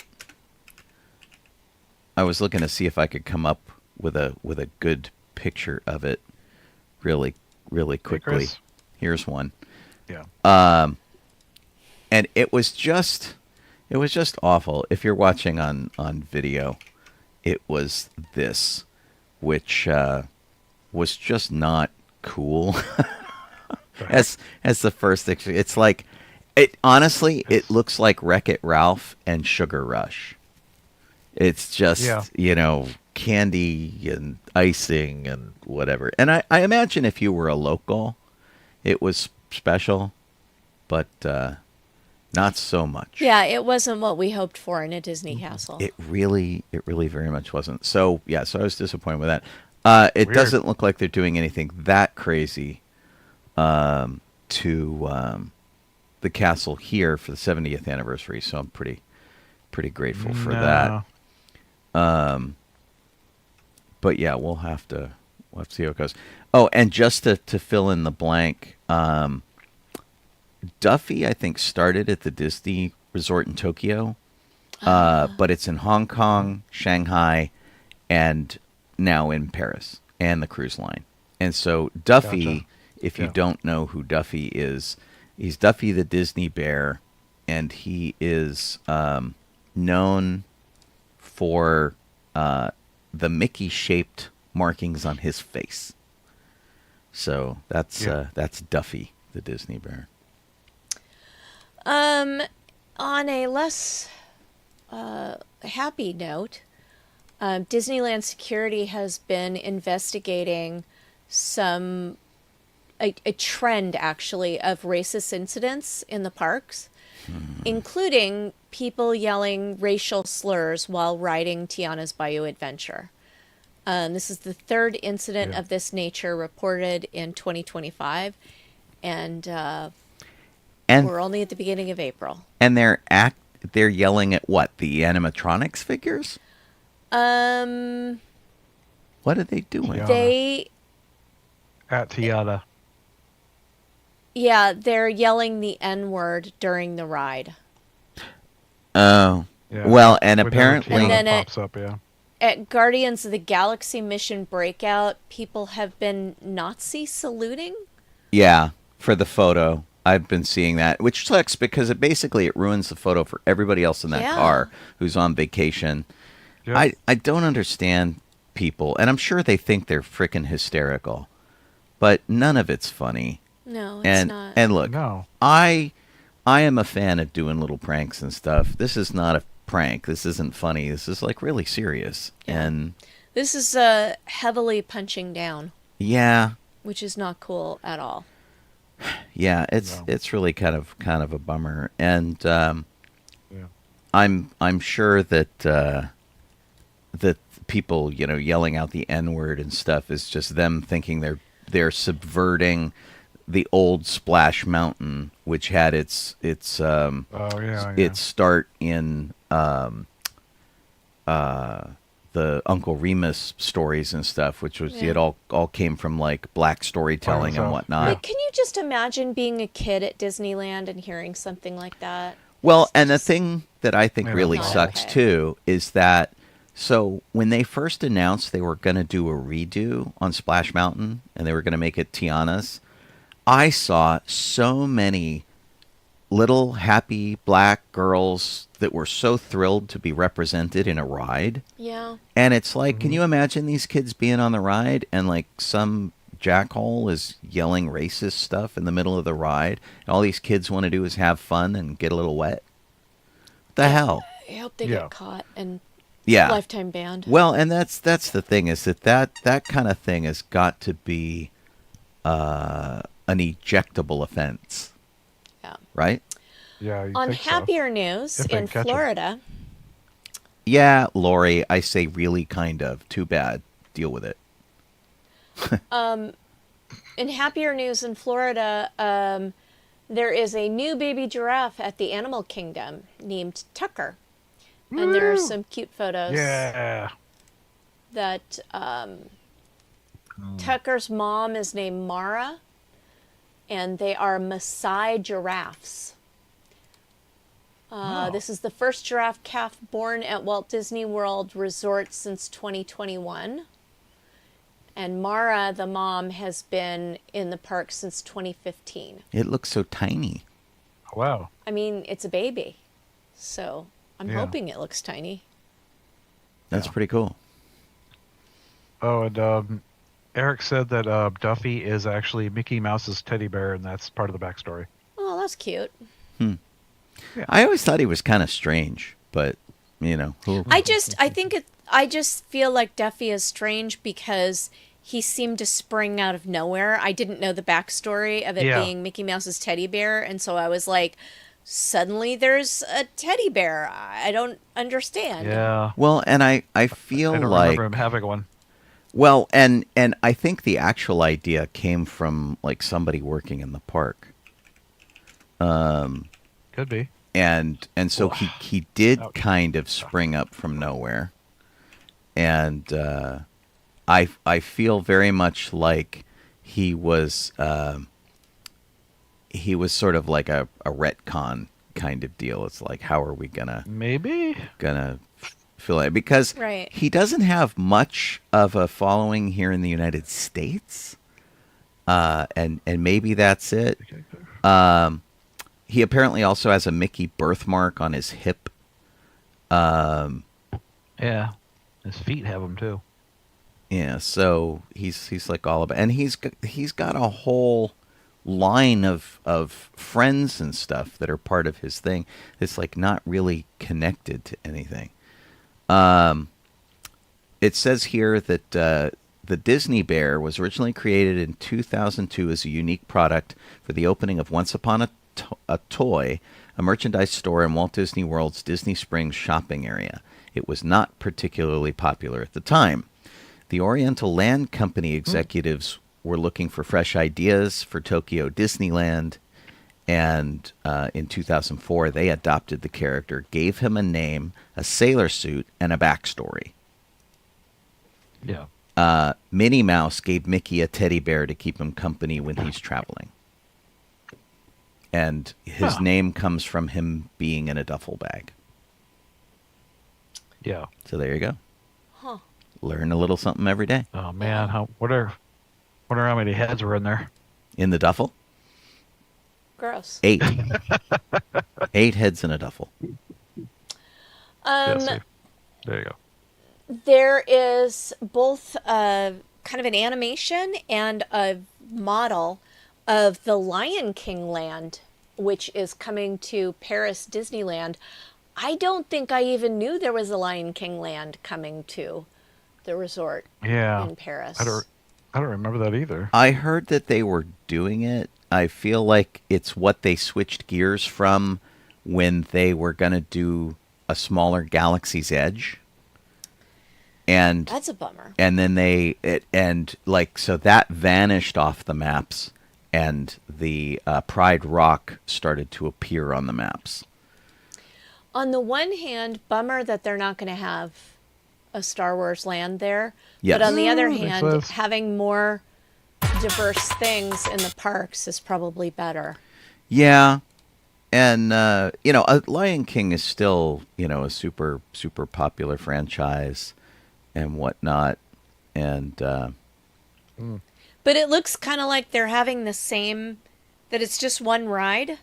I was looking to see if I could come up with a good picture of it really quickly. Chris? Here's one. Yeah. And it was just awful. If you're watching on video, it was this, which was just not cool. as the first thing, it's like it honestly it looks like Wreck-It Ralph and Sugar Rush. It's just candy and icing and whatever. And I imagine if you were a local, it was special, but not so much. Yeah, it wasn't what we hoped for in a Disney castle. It really very much wasn't. So yeah, so I was disappointed with that. It Weird. doesn't look like they're doing anything that crazy to the castle here for the 70th anniversary. So I'm pretty grateful for that. But yeah, we'll have to see how it goes. Oh, and just to fill in the blank, Duffy, I think, started at the Disney Resort in Tokyo, but it's in Hong Kong, Shanghai, and now in Paris, and the cruise line. And so Duffy, Gotcha. if you Yeah. don't know who Duffy is, he's Duffy the Disney Bear, and he is known for the Mickey-shaped markings on his face. So that's Duffy the Disney Bear. On a less happy note, Disneyland security has been investigating a trend, actually, of racist incidents in the parks, including people yelling racial slurs while riding Tiana's Bayou Adventure. This is the third incident of this nature reported in 2025, and we're only at the beginning of April. And they're yelling at what? The animatronics figures? What are they doing? Yeah. They At Tiana. Yeah, they're yelling the N-word during the ride. Oh. Yeah. Well, and Whenever apparently... And then Tiana pops up, yeah. At Guardians of the Galaxy Mission Breakout, people have been Nazi saluting. Yeah, for the photo. I've been seeing that, which sucks because it ruins the photo for everybody else in that car who's on vacation. Yep. I don't understand people, and I'm sure they think they're freaking hysterical, but none of it's funny. No, it's not. And look, No. I am a fan of doing little pranks and stuff. This is not a prank. This isn't funny. This is like really serious. Yeah. And This is heavily punching down, yeah, which is not cool at all. yeah, it's really kind of a bummer. And I'm sure that that people, yelling out the N-word and stuff is just them thinking they're subverting the old Splash Mountain, which had its start in the Uncle Remus stories and stuff, which was it all came from like black storytelling and whatnot. Like, can you just imagine being a kid at Disneyland and hearing something like that? Well, and the thing that I think really not sucks okay. too is that so when they first announced they were going to do a redo on Splash Mountain and they were going to make it Tiana's, I saw so many little happy black girls that were so thrilled to be represented in a ride. Yeah. And it's like, can you imagine these kids being on the ride and like some jackhole is yelling racist stuff in the middle of the ride, and all these kids want to do is have fun and get a little wet? What the hell? I hope they Yeah. get caught and Yeah. lifetime banned. Well, and that's the thing is that kind of thing has got to be an ejectable offense. Yeah. Right? Yeah. you'd On think so. happier news, If they in catch 'em. Florida, Yeah, Lori, I say really kind of. Too bad. deal with it. In happier news in Florida, there is a new baby giraffe at the Animal Kingdom named Tucker. And there are some cute photos. Yeah. That Tucker's mom is named Mara, and they are Maasai giraffes. This is the first giraffe calf born at Walt Disney World Resort since 2021. And Mara, the mom, has been in the park since 2015. It looks so tiny. Wow. I mean, it's a baby, so I'm hoping it looks tiny. That's pretty cool. Oh, and Eric said that Duffy is actually Mickey Mouse's teddy bear, and that's part of the backstory. Oh, that's cute. Yeah. I always thought he was kind of strange, but I just feel like Duffy is strange because he seemed to spring out of nowhere. I didn't know the backstory of it being Mickey Mouse's teddy bear, and so I was like, suddenly there's a teddy bear. I don't understand. Yeah. Well, and I feel I don't like remember him having one. Well, and I think the actual idea came from like somebody working in the park. Could be. And so he did kind of spring up from nowhere. And I feel very much like he was sort of like a retcon kind of deal. It's like, how are we gonna fill it? Because he doesn't have much of a following here in the United States. And maybe that's it. He apparently also has a Mickey birthmark on his hip. Yeah. His feet have them too. Yeah, so he's like all about, and he's got a whole line of friends and stuff that are part of his thing. It's like not really connected to anything. It says here that the Disney Bear was originally created in 2002 as a unique product for the opening of Once Upon a Toy, a merchandise store in Walt Disney World's Disney Springs shopping area. It was not particularly popular at the time. The Oriental Land Company executives were looking for fresh ideas for Tokyo Disneyland, and in 2004 they adopted the character, gave him a name, a sailor suit, and a backstory. Yeah. Minnie Mouse gave Mickey a teddy bear to keep him company when he's traveling. And his name comes from him being in a duffel bag. Yeah. So there you go. Huh. Learn a little something every day. Oh man, wonder how many heads were in there. In the duffel? Gross. 8. 8 heads in a duffel. Yeah, see. There you go. There is both kind of an animation and a model of the Lion King land, which is coming to Paris Disneyland. I don't think I even knew there was a Lion King land coming to the resort in Paris. I don't remember that either. I heard that they were doing it. I feel like it's what they switched gears from when they were going to do a smaller Galaxy's Edge. And that's a bummer. And then so that vanished off the maps, and the Pride Rock started to appear on the maps. On the one hand, bummer that they're not going to have a Star Wars land there. Yes. But on the other hand, having more diverse things in the parks is probably better. Yeah. And, Lion King is still, a super, super popular franchise and whatnot. And, But it looks kind of like they're having the same, that it's just one ride.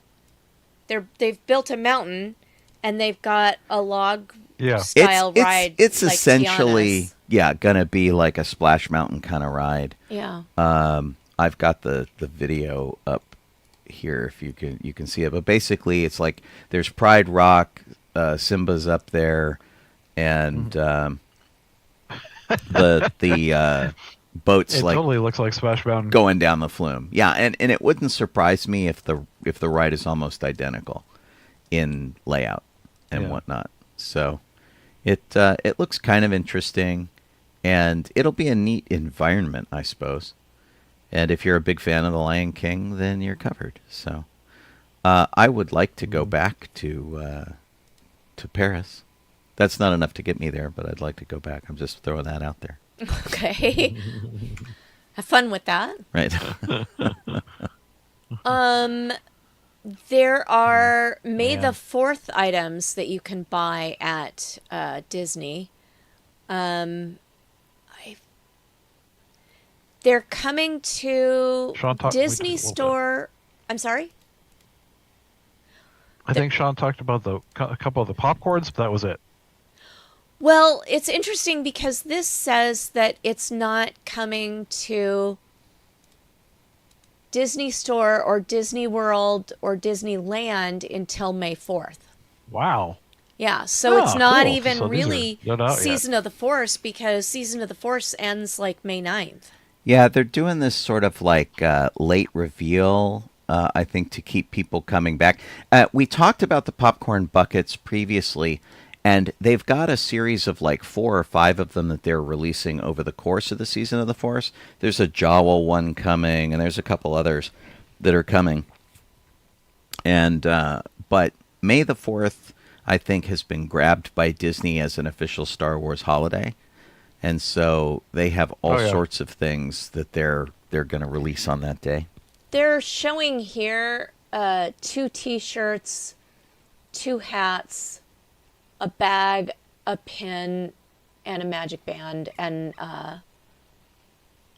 They've built a mountain, and they've got a log style ride. It's like essentially, Tiana's. Gonna be like a Splash Mountain kind of ride. Yeah. I've got the video up here if you can see it. But basically, it's like there's Pride Rock, Simba's up there, and the boats it totally looks like Splash Mountain going down the flume. Yeah, and it wouldn't surprise me if the ride is almost identical in layout and whatnot. So it looks kind of interesting, And it'll be a neat environment, I suppose. And if you're a big fan of The Lion King, then you're covered. So I would like to go back to Paris. That's not enough to get me there, but I'd like to go back. I'm just throwing that out there. Okay. Have fun with that. Right. There are May the 4th items that you can buy at Disney. They're coming to Disney Store. I'm sorry? I think Sean talked about a couple of the popcorns, but that was it. Well, it's interesting because this says that it's not coming to Disney Store or Disney World or Disneyland until May 4th. Wow. Yeah, so it's not cool. even So really Season yet. of the Force, because Season of the Force ends like May 9th. Yeah, they're doing this sort of like late reveal, I think, to keep people coming back. We talked about the popcorn buckets previously, and they've got a series of like 4 or 5 of them that they're releasing over the course of the Season of the Force. There's a Jawa one coming, and there's a couple others that are coming. And but May the 4th, I think, has been grabbed by Disney as an official Star Wars holiday. And so they have all sorts of things that they're going to release on that day. They're showing here 2 T-shirts, 2 hats, a bag, a pin, and a magic band, and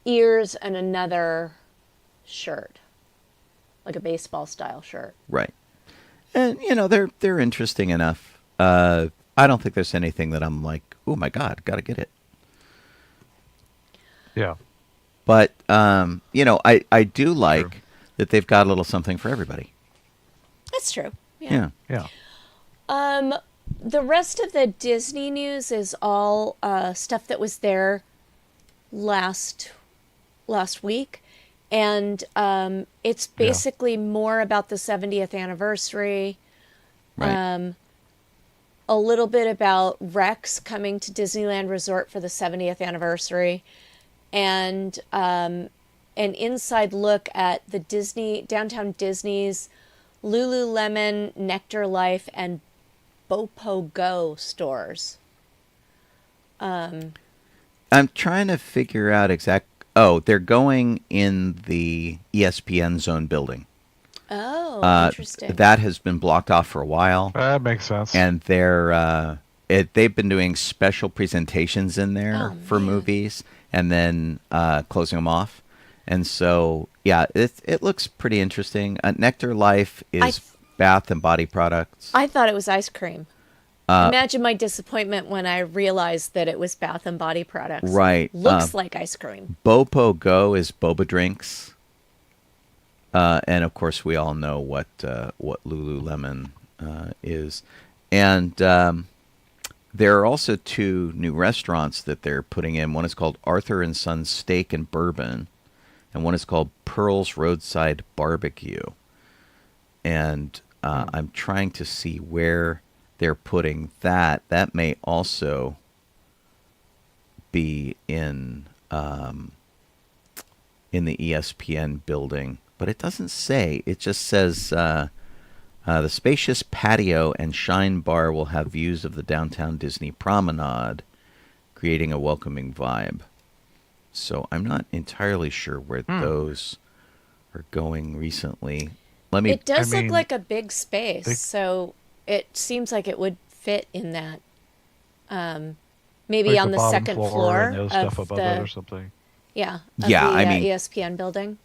ears, and another shirt, like a baseball style shirt. Right. And they're interesting enough. I don't think there's anything that I'm like, oh my God, gotta get it. Yeah. But I do like that they've got a little something for everybody. That's true. Yeah. Yeah. The rest of the Disney news is all stuff that was there last week, and it's basically more about the 70th anniversary. Right. A little bit about Rex coming to Disneyland Resort for the 70th anniversary, and an inside look at the Downtown Disney's Lululemon, Nectar Life, and Bopa-Go stores. I'm trying to figure out they're going in the ESPN Zone building. Oh, interesting. That has been blocked off for a while. That makes sense. And they've been doing special presentations in there for movies, and then closing them off. And so, yeah, it looks pretty interesting. Nectar Life is bath and body products. I thought it was ice cream. Imagine my disappointment when I realized that it was bath and body products. Right. Looks like ice cream. Bopa-Go is boba drinks. And of course, we all know what Lululemon is. And there are also 2 new restaurants that they're putting in. One is called Arthur and Sons Steak and Bourbon, and one is called Pearl's Roadside Barbecue. And I'm trying to see where they're putting that. That may also be in the ESPN building, but it doesn't say. It just says the spacious patio and shine bar will have views of the downtown Disney promenade, creating a welcoming vibe. So I'm not entirely sure where those are going recently. It does look like a big space, so it seems like it would fit in that. Maybe like on the second floor and of stuff above the it or something. ESPN building.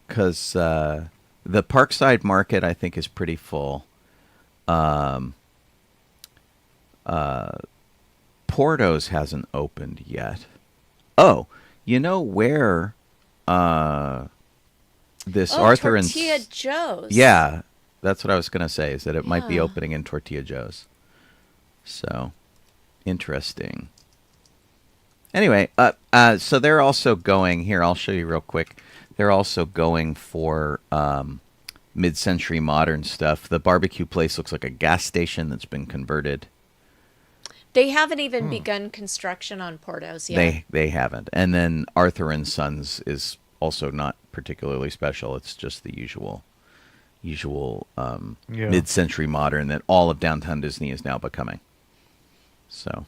Because the Parkside Market, I think, is pretty full. Porto's hasn't opened yet. Oh, you know where this Arthur and Tortilla Joe's. Yeah, that's what I was going to say, is that it might be opening in Tortilla Joe's. So, interesting. Anyway, so they're also going, here, I'll show you real quick. They're also going for mid-century modern stuff. The barbecue place looks like a gas station that's been converted. They haven't even begun construction on Portos yet. They haven't. And then Arthur and Sons is also not particularly special. It's just the usual mid-century modern that all of downtown Disney is now becoming. So,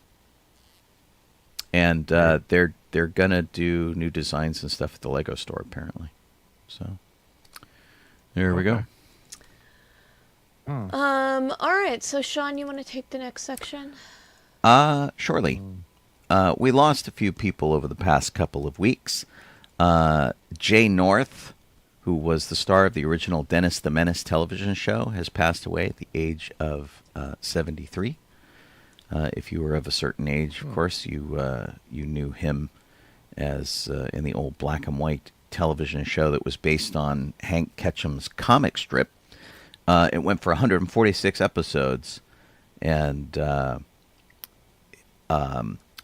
and they're gonna do new designs and stuff at the Lego store apparently. So there we go. All right. So Sean, you want to take the next section? Surely. We lost a few people over the past couple of weeks. Jay North, who was the star of the original Dennis the Menace television show, has passed away at the age of 73. If you were of a certain age, of course, you knew him as in the old black and white television show that was based on Hank Ketcham's comic strip. It went for 146 episodes, and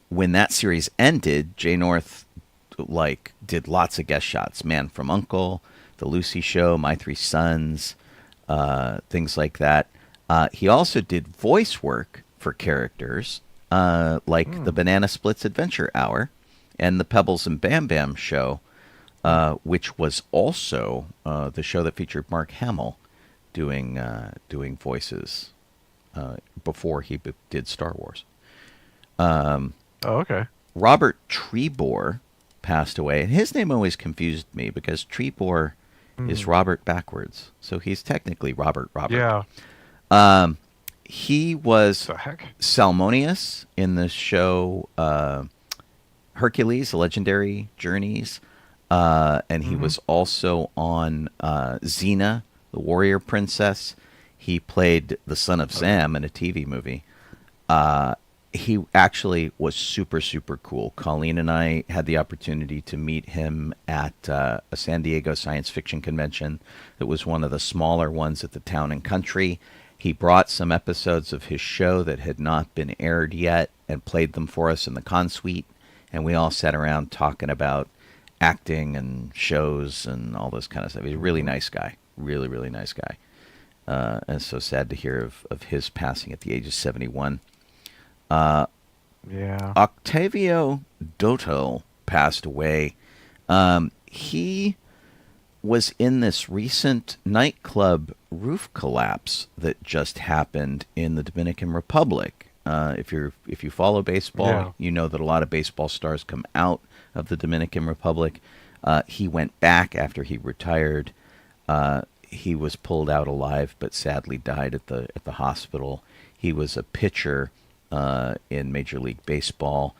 when that series ended, Jay North did lots of guest shots. Man from U.N.C.L.E., The Lucy Show, My Three Sons, things like that. He also did voice work for characters like the Banana Splits Adventure Hour and the Pebbles and Bam Bam Show, which was also the show that featured Mark Hamill doing voices before he did Star Wars. Okay. Robert Trebor passed away, and his name always confused me because Trebor is Robert backwards, so he's technically Robert. Yeah. He was The heck? Salmonius in the show Hercules: Legendary Journeys, and he was also on Xena, the Warrior Princess. He played the son of Sam in a TV movie. He actually was super, super cool. Colleen and I had the opportunity to meet him at a San Diego science fiction convention that was one of the smaller ones at the Town and Country. He brought some episodes of his show that had not been aired yet and played them for us in the con suite. And we all sat around talking about acting and shows and all this kind of stuff. He's a really nice guy. Really, really nice guy. And so sad to hear of his passing at the age of 71. Octavio Dotto passed away. He was in this recent nightclub roof collapse that just happened in the Dominican Republic. If you follow baseball, you know that a lot of baseball stars come out of the Dominican Republic. He went back after he retired. He was pulled out alive, but sadly died at the hospital. He was a pitcher in Major League Baseball,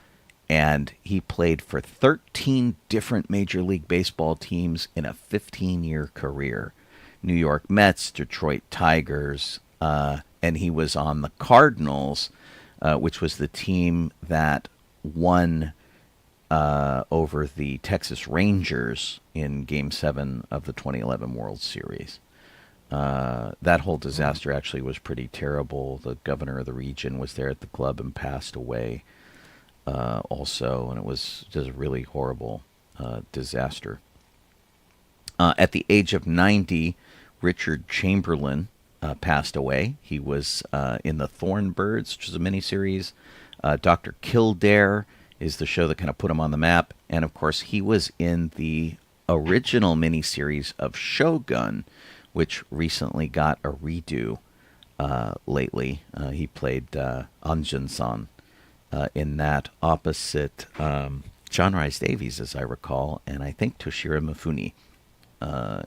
and he played for 13 different Major League Baseball teams in a 15-year career. New York Mets, Detroit Tigers, and he was on the Cardinals, which was the team that won over the Texas Rangers in Game 7 of the 2011 World Series. That whole disaster actually was pretty terrible. The governor of the region was there at the club and passed away also, and it was just a really horrible disaster. At the age of 90, Richard Chamberlain passed away. He was in The Thornbirds, which is a miniseries. Dr. Kildare is the show that kind of put him on the map. And, of course, he was in the original miniseries of Shogun, which recently got a redo lately. He played Anjun-san in that opposite John Rhys Davies, as I recall, and I think Toshiro Mifune,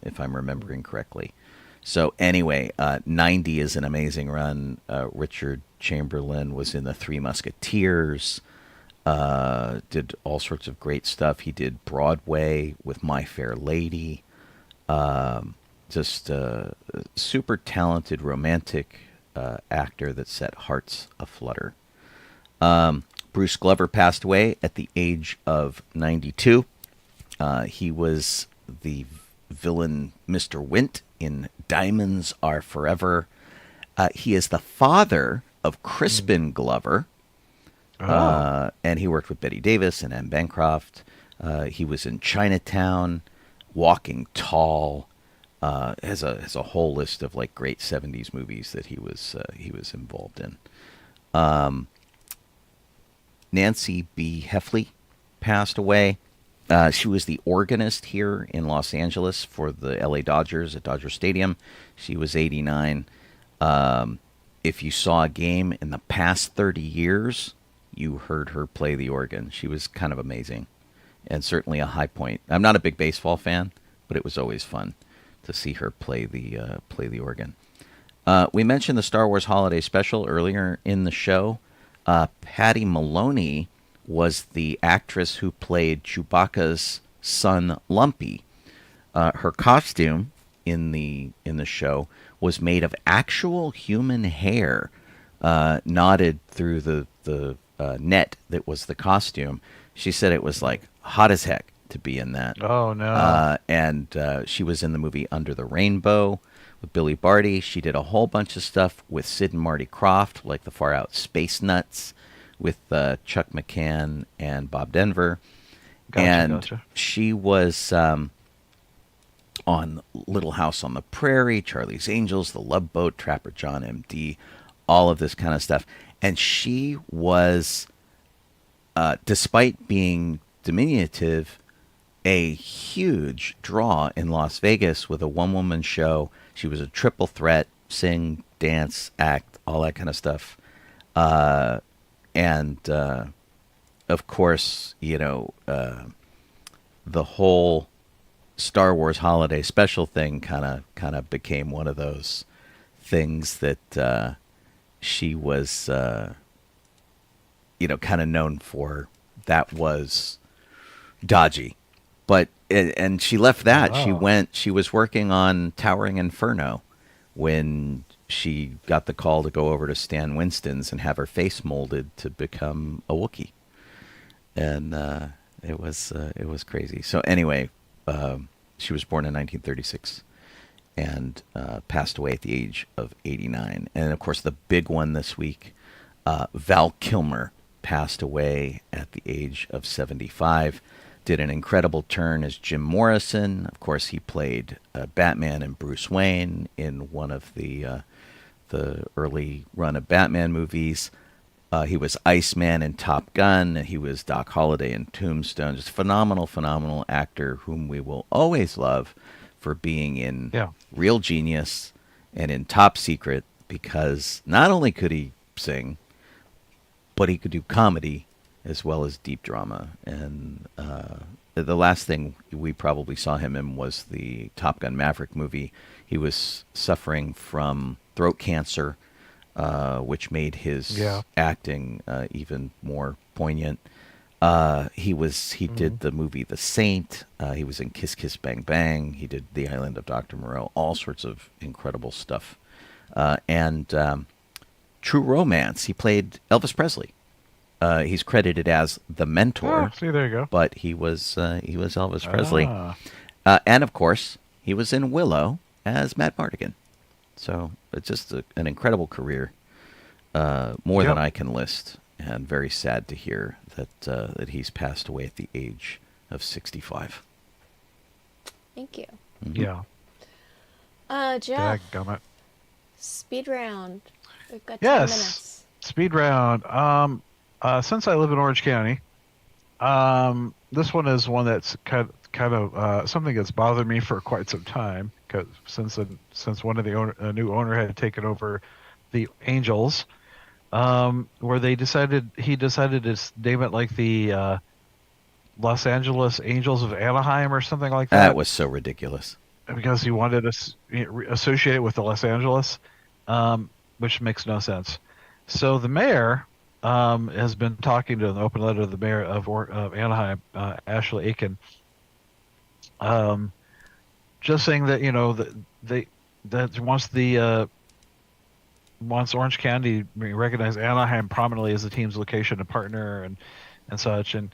if I'm remembering correctly. So anyway, 90 is an amazing run. Richard Chamberlain was in The Three Musketeers, did all sorts of great stuff. He did Broadway with My Fair Lady. Just a super talented romantic actor that set hearts aflutter. Bruce Glover passed away at the age of 92. He was the villain Mr. Wint in Diamonds Are Forever. He is the father of Crispin Glover. And he worked with Bette Davis and Anne Bancroft. He was in Chinatown, Walking Tall. Has a whole list of like great 70s movies that he was involved in. Nancy B. Heffley passed away. She was the organist here in Los Angeles for the LA Dodgers at Dodger Stadium. She was 89. If you saw a game in the past 30 years, you heard her play the organ. She was kind of amazing and certainly a high point. I'm not a big baseball fan, but it was always fun to see her play the organ. We mentioned the Star Wars Holiday Special earlier in the show. Patty Maloney was the actress who played Chewbacca's son Lumpy. Her costume in the show was made of actual human hair, knotted through the net that was the costume. She said it was like hot as heck to be in that. Oh no! And she was in the movie Under the Rainbow with Billy Barty. She did a whole bunch of stuff with Sid and Marty Krofft, like the Far Out Space Nuts, with Chuck McCann and Bob Denver. Gotcha. She was on Little House on the Prairie, Charlie's Angels, The Love Boat, Trapper John M.D., all of this kind of stuff. And she was, despite being diminutive, a huge draw in Las Vegas with a one-woman show. She was a triple threat, sing, dance, act, all that kind of stuff. And of course, the whole Star Wars Holiday Special thing kind of became one of those things that she was, kind of known for. That was dodgy. But and she left that. Oh. She was working on Towering Inferno when she got the call to go over to Stan Winston's and have her face molded to become a Wookiee. And it was crazy. So anyway, she was born in 1936 and passed away at the age of 89. And of course, the big one this week, Val Kilmer passed away at the age of 75. Did an incredible turn as Jim Morrison. Of course, he played Batman and Bruce Wayne in one of the early run of Batman movies. He was Iceman in Top Gun. He was Doc Holliday in Tombstone. Just phenomenal actor whom we will always love for being in Real Genius and in Top Secret, because not only could he sing, but he could do comedy as well as deep drama. And the last thing we probably saw him in was the Top Gun Maverick movie. He was suffering from throat cancer, which made his acting even more poignant. He did the movie The Saint. He was in Kiss Kiss Bang Bang. He did The Island of Dr. Moreau. All sorts of incredible stuff. And True Romance. He played Elvis Presley. He's credited as the mentor. Oh, see, there you go. But he was Elvis Presley. And of course, he was in Willow as Matt Mardigan. So it's just an incredible career, more than I can list, and very sad to hear that he's passed away at the age of 65. Thank you. Mm-hmm. Yeah. Jeff, Dadgummit. speed round. We've got 10 Yes. minutes. Speed round. Since I live in Orange County, this one is one that's kind of something that's bothered me for quite some time, because since one of the new owner had taken over the Angels, where he decided to name it like the Los Angeles Angels of Anaheim or something like that. That was so ridiculous. Because he wanted to associate it with the Los Angeles, which makes no sense. So the mayor has been talking to an open letter to the mayor of Anaheim, Ashley Aiken, just saying that wants Orange County to recognize Anaheim prominently as the team's location and partner and such, and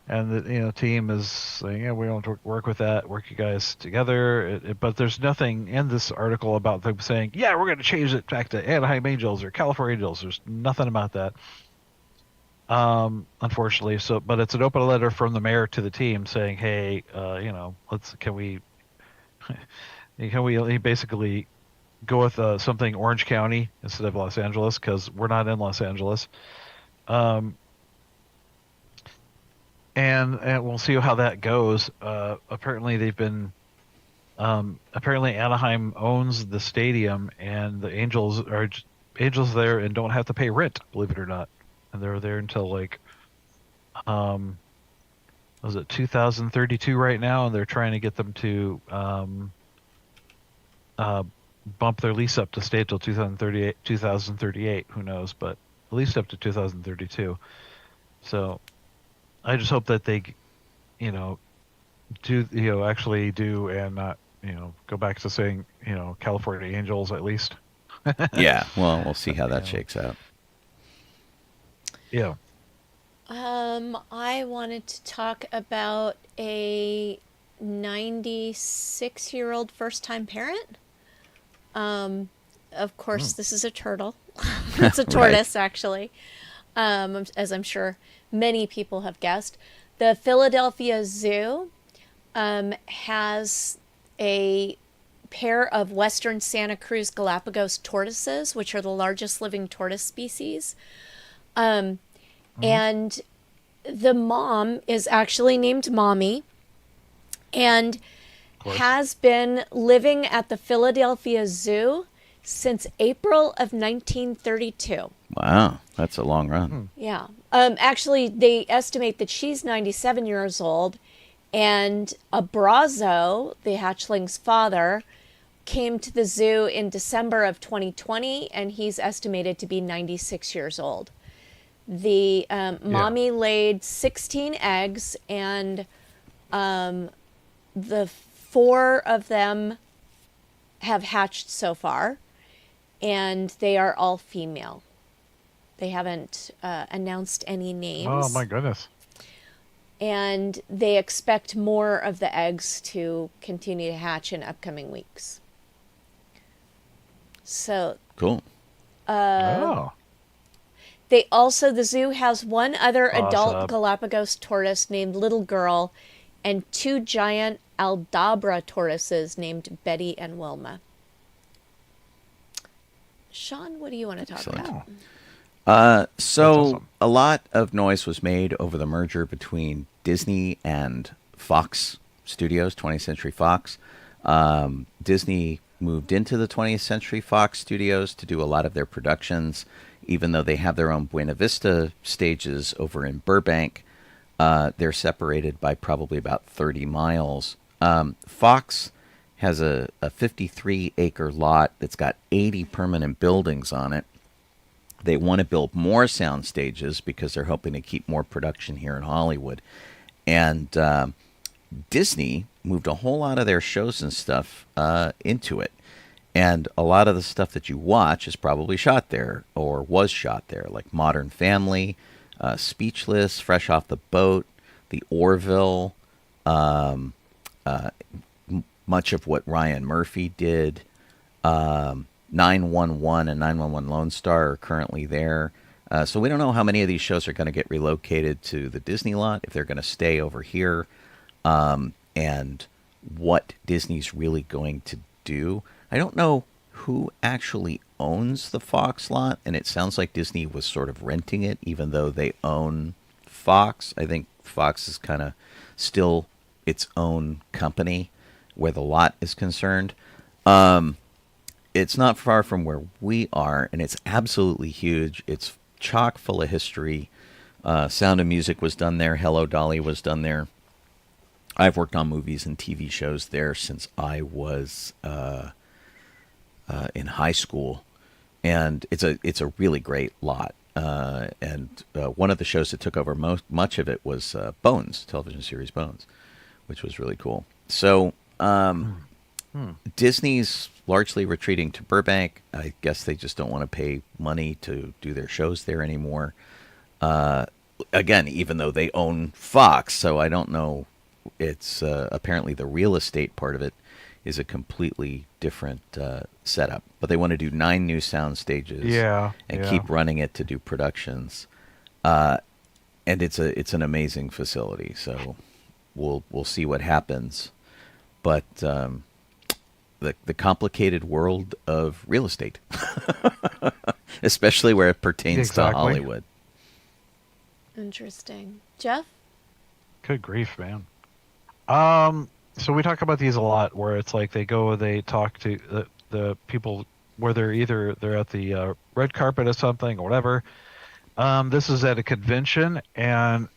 the team is saying, we want to work you guys together. But there's nothing in this article about them saying, we're going to change it back to Anaheim Angels or California Angels. There's nothing about that, unfortunately. But it's an open letter from the mayor to the team saying, hey, can we basically go with something Orange County instead of Los Angeles, because we're not in Los Angeles. and we'll see how that goes. Apparently, they've been. Apparently, Anaheim owns the stadium, and the Angels are Angels there and don't have to pay rent. Believe it or not, and they're there until like, was it 2032 right now? And they're trying to get them to bump their lease up to stay till 2038. 2038, who knows? But at least up to 2032. So, I just hope that they, actually do and not, go back to saying, California Angels at least. Yeah, well, we'll see how that shakes out. Yeah. I wanted to talk about a 96-year-old first-time parent. Of course, this is a turtle. It's a tortoise, actually, as I'm sure many people have guessed. The Philadelphia Zoo has a pair of Western Santa Cruz Galapagos tortoises, which are the largest living tortoise species. And the mom is actually named Mommy and has been living at the Philadelphia Zoo since April of 1932. Wow, that's a long run. Yeah. Actually, they estimate that she's 97 years old, and Abrazo, the hatchling's father, came to the zoo in December of 2020, and he's estimated to be 96 years old. The mommy laid 16 eggs, and the 4 of them have hatched so far, and they are all female. They haven't announced any names. Oh, my goodness. And they expect more of the eggs to continue to hatch in upcoming weeks. So Cool. the zoo has one other adult Galapagos tortoise named Little Girl and 2 giant Aldabra tortoises named Betty and Wilma. Sean, what do you want to talk about? So a lot of noise was made over the merger between Disney and Fox Studios, 20th Century Fox. Disney moved into the 20th Century Fox Studios to do a lot of their productions, even though they have their own Buena Vista stages over in Burbank. They're separated by probably about 30 miles. Fox has a 53-acre lot that's got 80 permanent buildings on it. They want to build more sound stages because they're hoping to keep more production here in Hollywood. And Disney moved a whole lot of their shows and stuff into it. And a lot of the stuff that you watch is probably shot there or was shot there, like Modern Family, Speechless, Fresh Off the Boat, The Orville, much of what Ryan Murphy did. 911 and 911 Lone Star are currently there. So we don't know how many of these shows are going to get relocated to the Disney lot, if they're going to stay over here, and what Disney's really going to do. I don't know who actually owns the Fox lot, and it sounds like Disney was sort of renting it, even though they own Fox. I think Fox is kind of still its own company where the lot is concerned. It's not far from where we are, and it's absolutely huge. It's chock full of history. Sound of Music was done there. Hello, Dolly was done there. I've worked on movies and TV shows there since I was in high school, and it's a really great lot. And one of the shows that took over much of it was Bones, television series Bones, which was really cool. So Disney's largely retreating to Burbank. I guess they just don't want to pay money to do their shows there anymore. Again, even though they own Fox, so I don't know. It's apparently the real estate part of it is a completely different setup. But they want to do 9 new sound stages, and keep running it to do productions. And it's an amazing facility. So we'll see what happens. But the complicated world of real estate, especially where it pertains to Hollywood. Interesting. Jeff? Good grief, man. So we talk about these a lot, where it's like they talk to the people where they're at the red carpet or something or whatever. This is at a convention and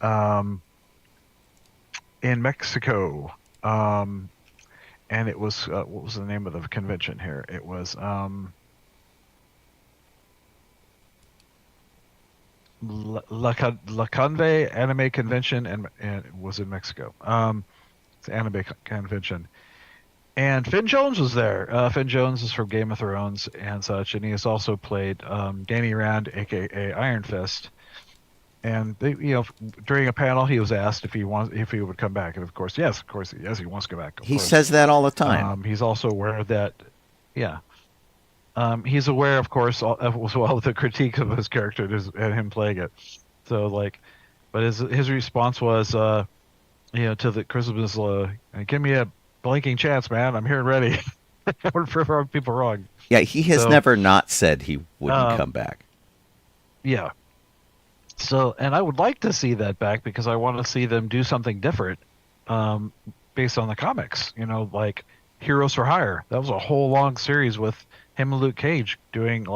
in Mexico. And it was what was the name of the convention here? It was La Conve Anime Convention, and it was in Mexico. It's an anime convention. And Finn Jones was there. Finn Jones is from Game of Thrones and such, and he has also played Danny Rand, aka Iron Fist. And they, during a panel, he was asked if he would come back, and of course, yes, he wants to come back. He says that all the time. He's also aware that, yeah. He's aware, of course, as well, of the critique of his character and him playing it. So, but his response was, to the Christmas, give me a blinking chance, man. I'm here and ready. I would prove people wrong. Yeah, he has never not said he wouldn't come back. Yeah. So, and I would like to see that back because I want to see them do something different, based on the comics. Like Heroes for Hire. That was a whole long series with him and Luke Cage doing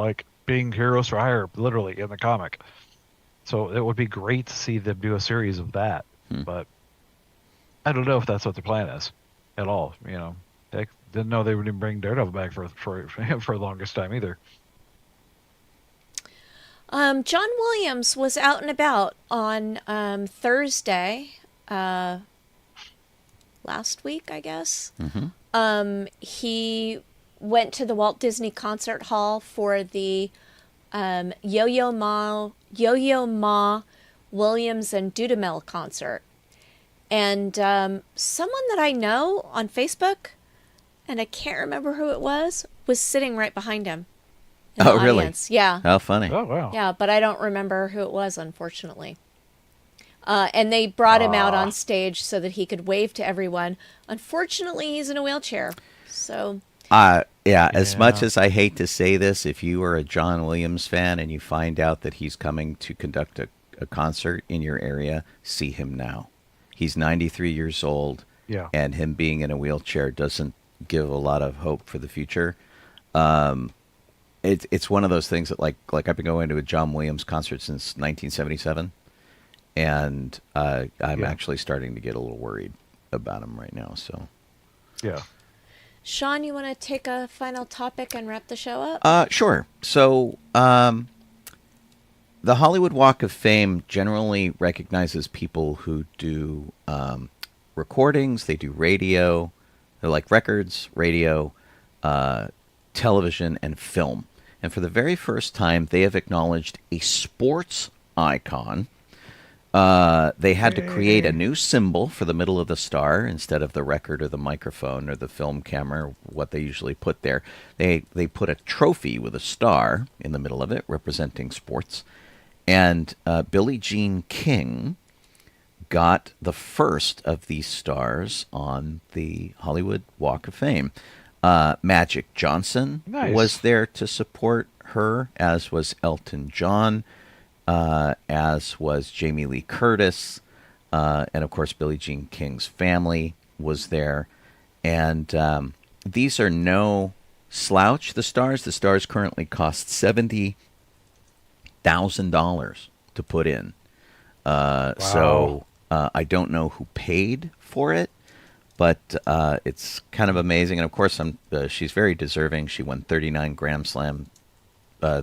being Heroes for Hire, literally in the comic. So it would be great to see them do a series of that. But I don't know if that's what their plan is at all. They didn't know they would even bring Daredevil back for the longest time either. John Williams was out and about on Thursday, last week, I guess. Mm-hmm. He went to the Walt Disney Concert Hall for the Yo-Yo Ma, Williams, and Dudamel concert. And someone that I know on Facebook, and I can't remember who it was sitting right behind him. Oh, really? Yeah. How funny. Oh, wow. Yeah, but I don't remember who it was, unfortunately. And they brought him out on stage so that he could wave to everyone. Unfortunately, he's in a wheelchair. So. As much as I hate to say this, if you are a John Williams fan and you find out that he's coming to conduct a concert in your area, see him now. He's 93 years old, and him being in a wheelchair doesn't give a lot of hope for the future. It's one of those things that like I've been going to a John Williams concert since 1977, and I'm actually starting to get a little worried about him right now. So, yeah. Sean, you want to take a final topic and wrap the show up? Sure. So, the Hollywood Walk of Fame generally recognizes people who do recordings. They do radio. They're like records, radio, television, and film. And for the very first time, they have acknowledged a sports icon. They had to create a new symbol for the middle of the star instead of the record or the microphone or the film camera, or what they usually put there. They put a trophy with a star in the middle of it, representing sports. And Billie Jean King got the first of these stars on the Hollywood Walk of Fame. Magic Johnson was there to support her, as was Elton John, as was Jamie Lee Curtis, and of course Billie Jean King's family was there. And these are no slouch, the stars. The stars currently cost $70,000 to put in. Wow. So I don't know who paid for it, but it's kind of amazing. And of course, she's very deserving. She won 39 Grand Slam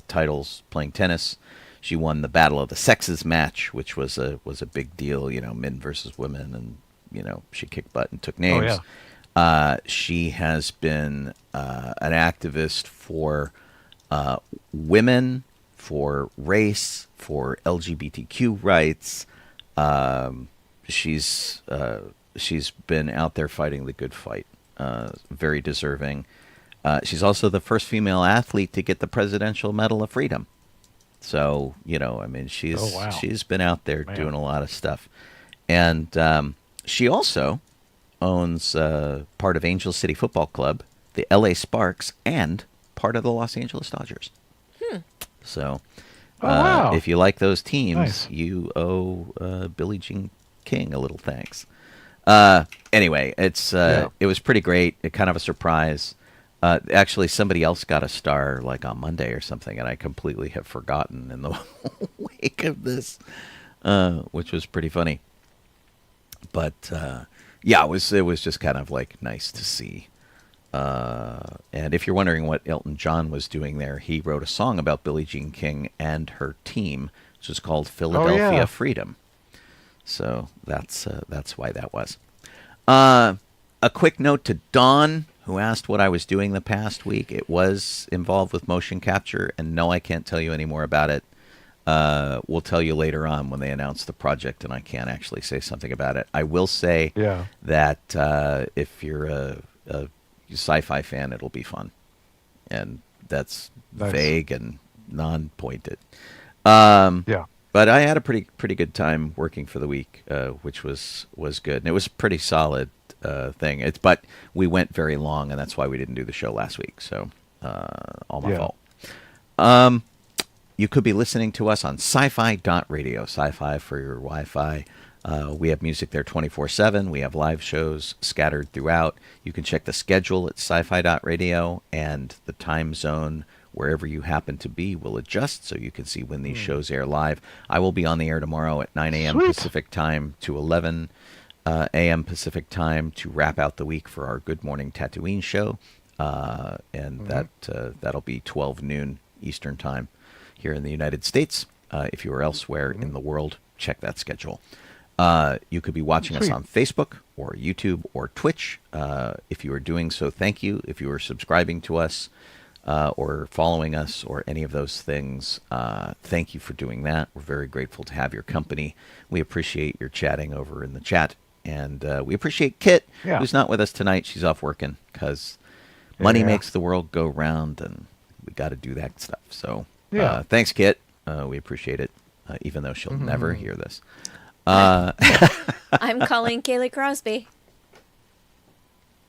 titles playing tennis. She won the Battle of the Sexes match, which was a big deal, men versus women, and she kicked butt and took names. Oh, yeah. She has been an activist for women, for race, for LGBTQ rights. She's been out there fighting the good fight. Very deserving. She's also the first female athlete to get the Presidential Medal of Freedom. So, she's been out there doing a lot of stuff. And she also owns part of Angel City Football Club, the LA Sparks, and part of the Los Angeles Dodgers. So, if you like those teams, you owe Billie Jean King a little thanks. Anyway, it was pretty great. It kind of a surprise. Actually, somebody else got a star like on Monday or something, and I completely have forgotten in the wake of this, which was pretty funny. But yeah, it was just kind of like nice to see. And if you're wondering what Elton John was doing there, he wrote a song about Billie Jean King and her team, which is called Philadelphia Freedom. So that's why that was. A quick note to Dawn, who asked what I was doing the past week. It was involved with motion capture, and no, I can't tell you any more about it. We'll tell you later on when they announce the project, and I can't actually say something about it. I will say that if you're a sci-fi fan, it'll be fun, and that's vague and non-pointed. But I had a pretty good time working for the week, which was good, and it was a pretty solid thing. But we went very long, and that's why we didn't do the show last week. So all my fault. You could be listening to us on sci-fi.radio, sci-fi for your Wi-Fi. We have music there 24/7. We have live shows scattered throughout. You can check the schedule at sci-fi.radio, and the time zone wherever you happen to be will adjust so you can see when these shows air live. I will be on the air tomorrow at 9 a.m. Pacific time to 11 a.m. Pacific time to wrap out the week for our Good Morning Tatooine show. And that'll be 12 noon Eastern time here in the United States. If you are elsewhere in the world, check that schedule. You could be watching us on Facebook or YouTube or Twitch. If you are doing so, thank you. If you are subscribing to us or following us or any of those things, thank you for doing that. We're very grateful to have your company. We appreciate your chatting over in the chat. And we appreciate Kit, who's not with us tonight. She's off working because money makes the world go round, and we got to do that stuff. So thanks, Kit. We appreciate it, even though she'll never hear this. I'm calling Kaylee Crosby.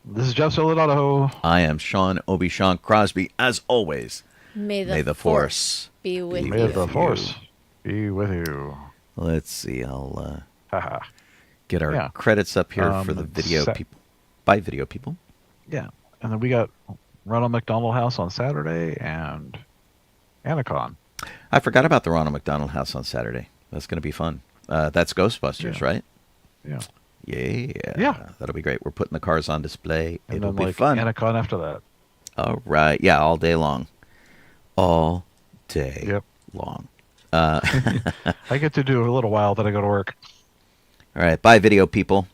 This is Jeff Donoho. I am Sean Obi-Shawn Crosby. As always, may the force be with you. May the force be with you. Let's see. I'll get our credits up here for the video people. By video people. Yeah. And then we got Ronald McDonald House on Saturday and Anacon. I forgot about the Ronald McDonald House on Saturday. That's going to be fun. That's Ghostbusters, right? Yeah. Yeah. That'll be great. We're putting the cars on display. And It'll then, be fun. Anacon after that. All right. Yeah, all day long. All day long. I get to do a little while, then I go to work. All right. Bye, video people.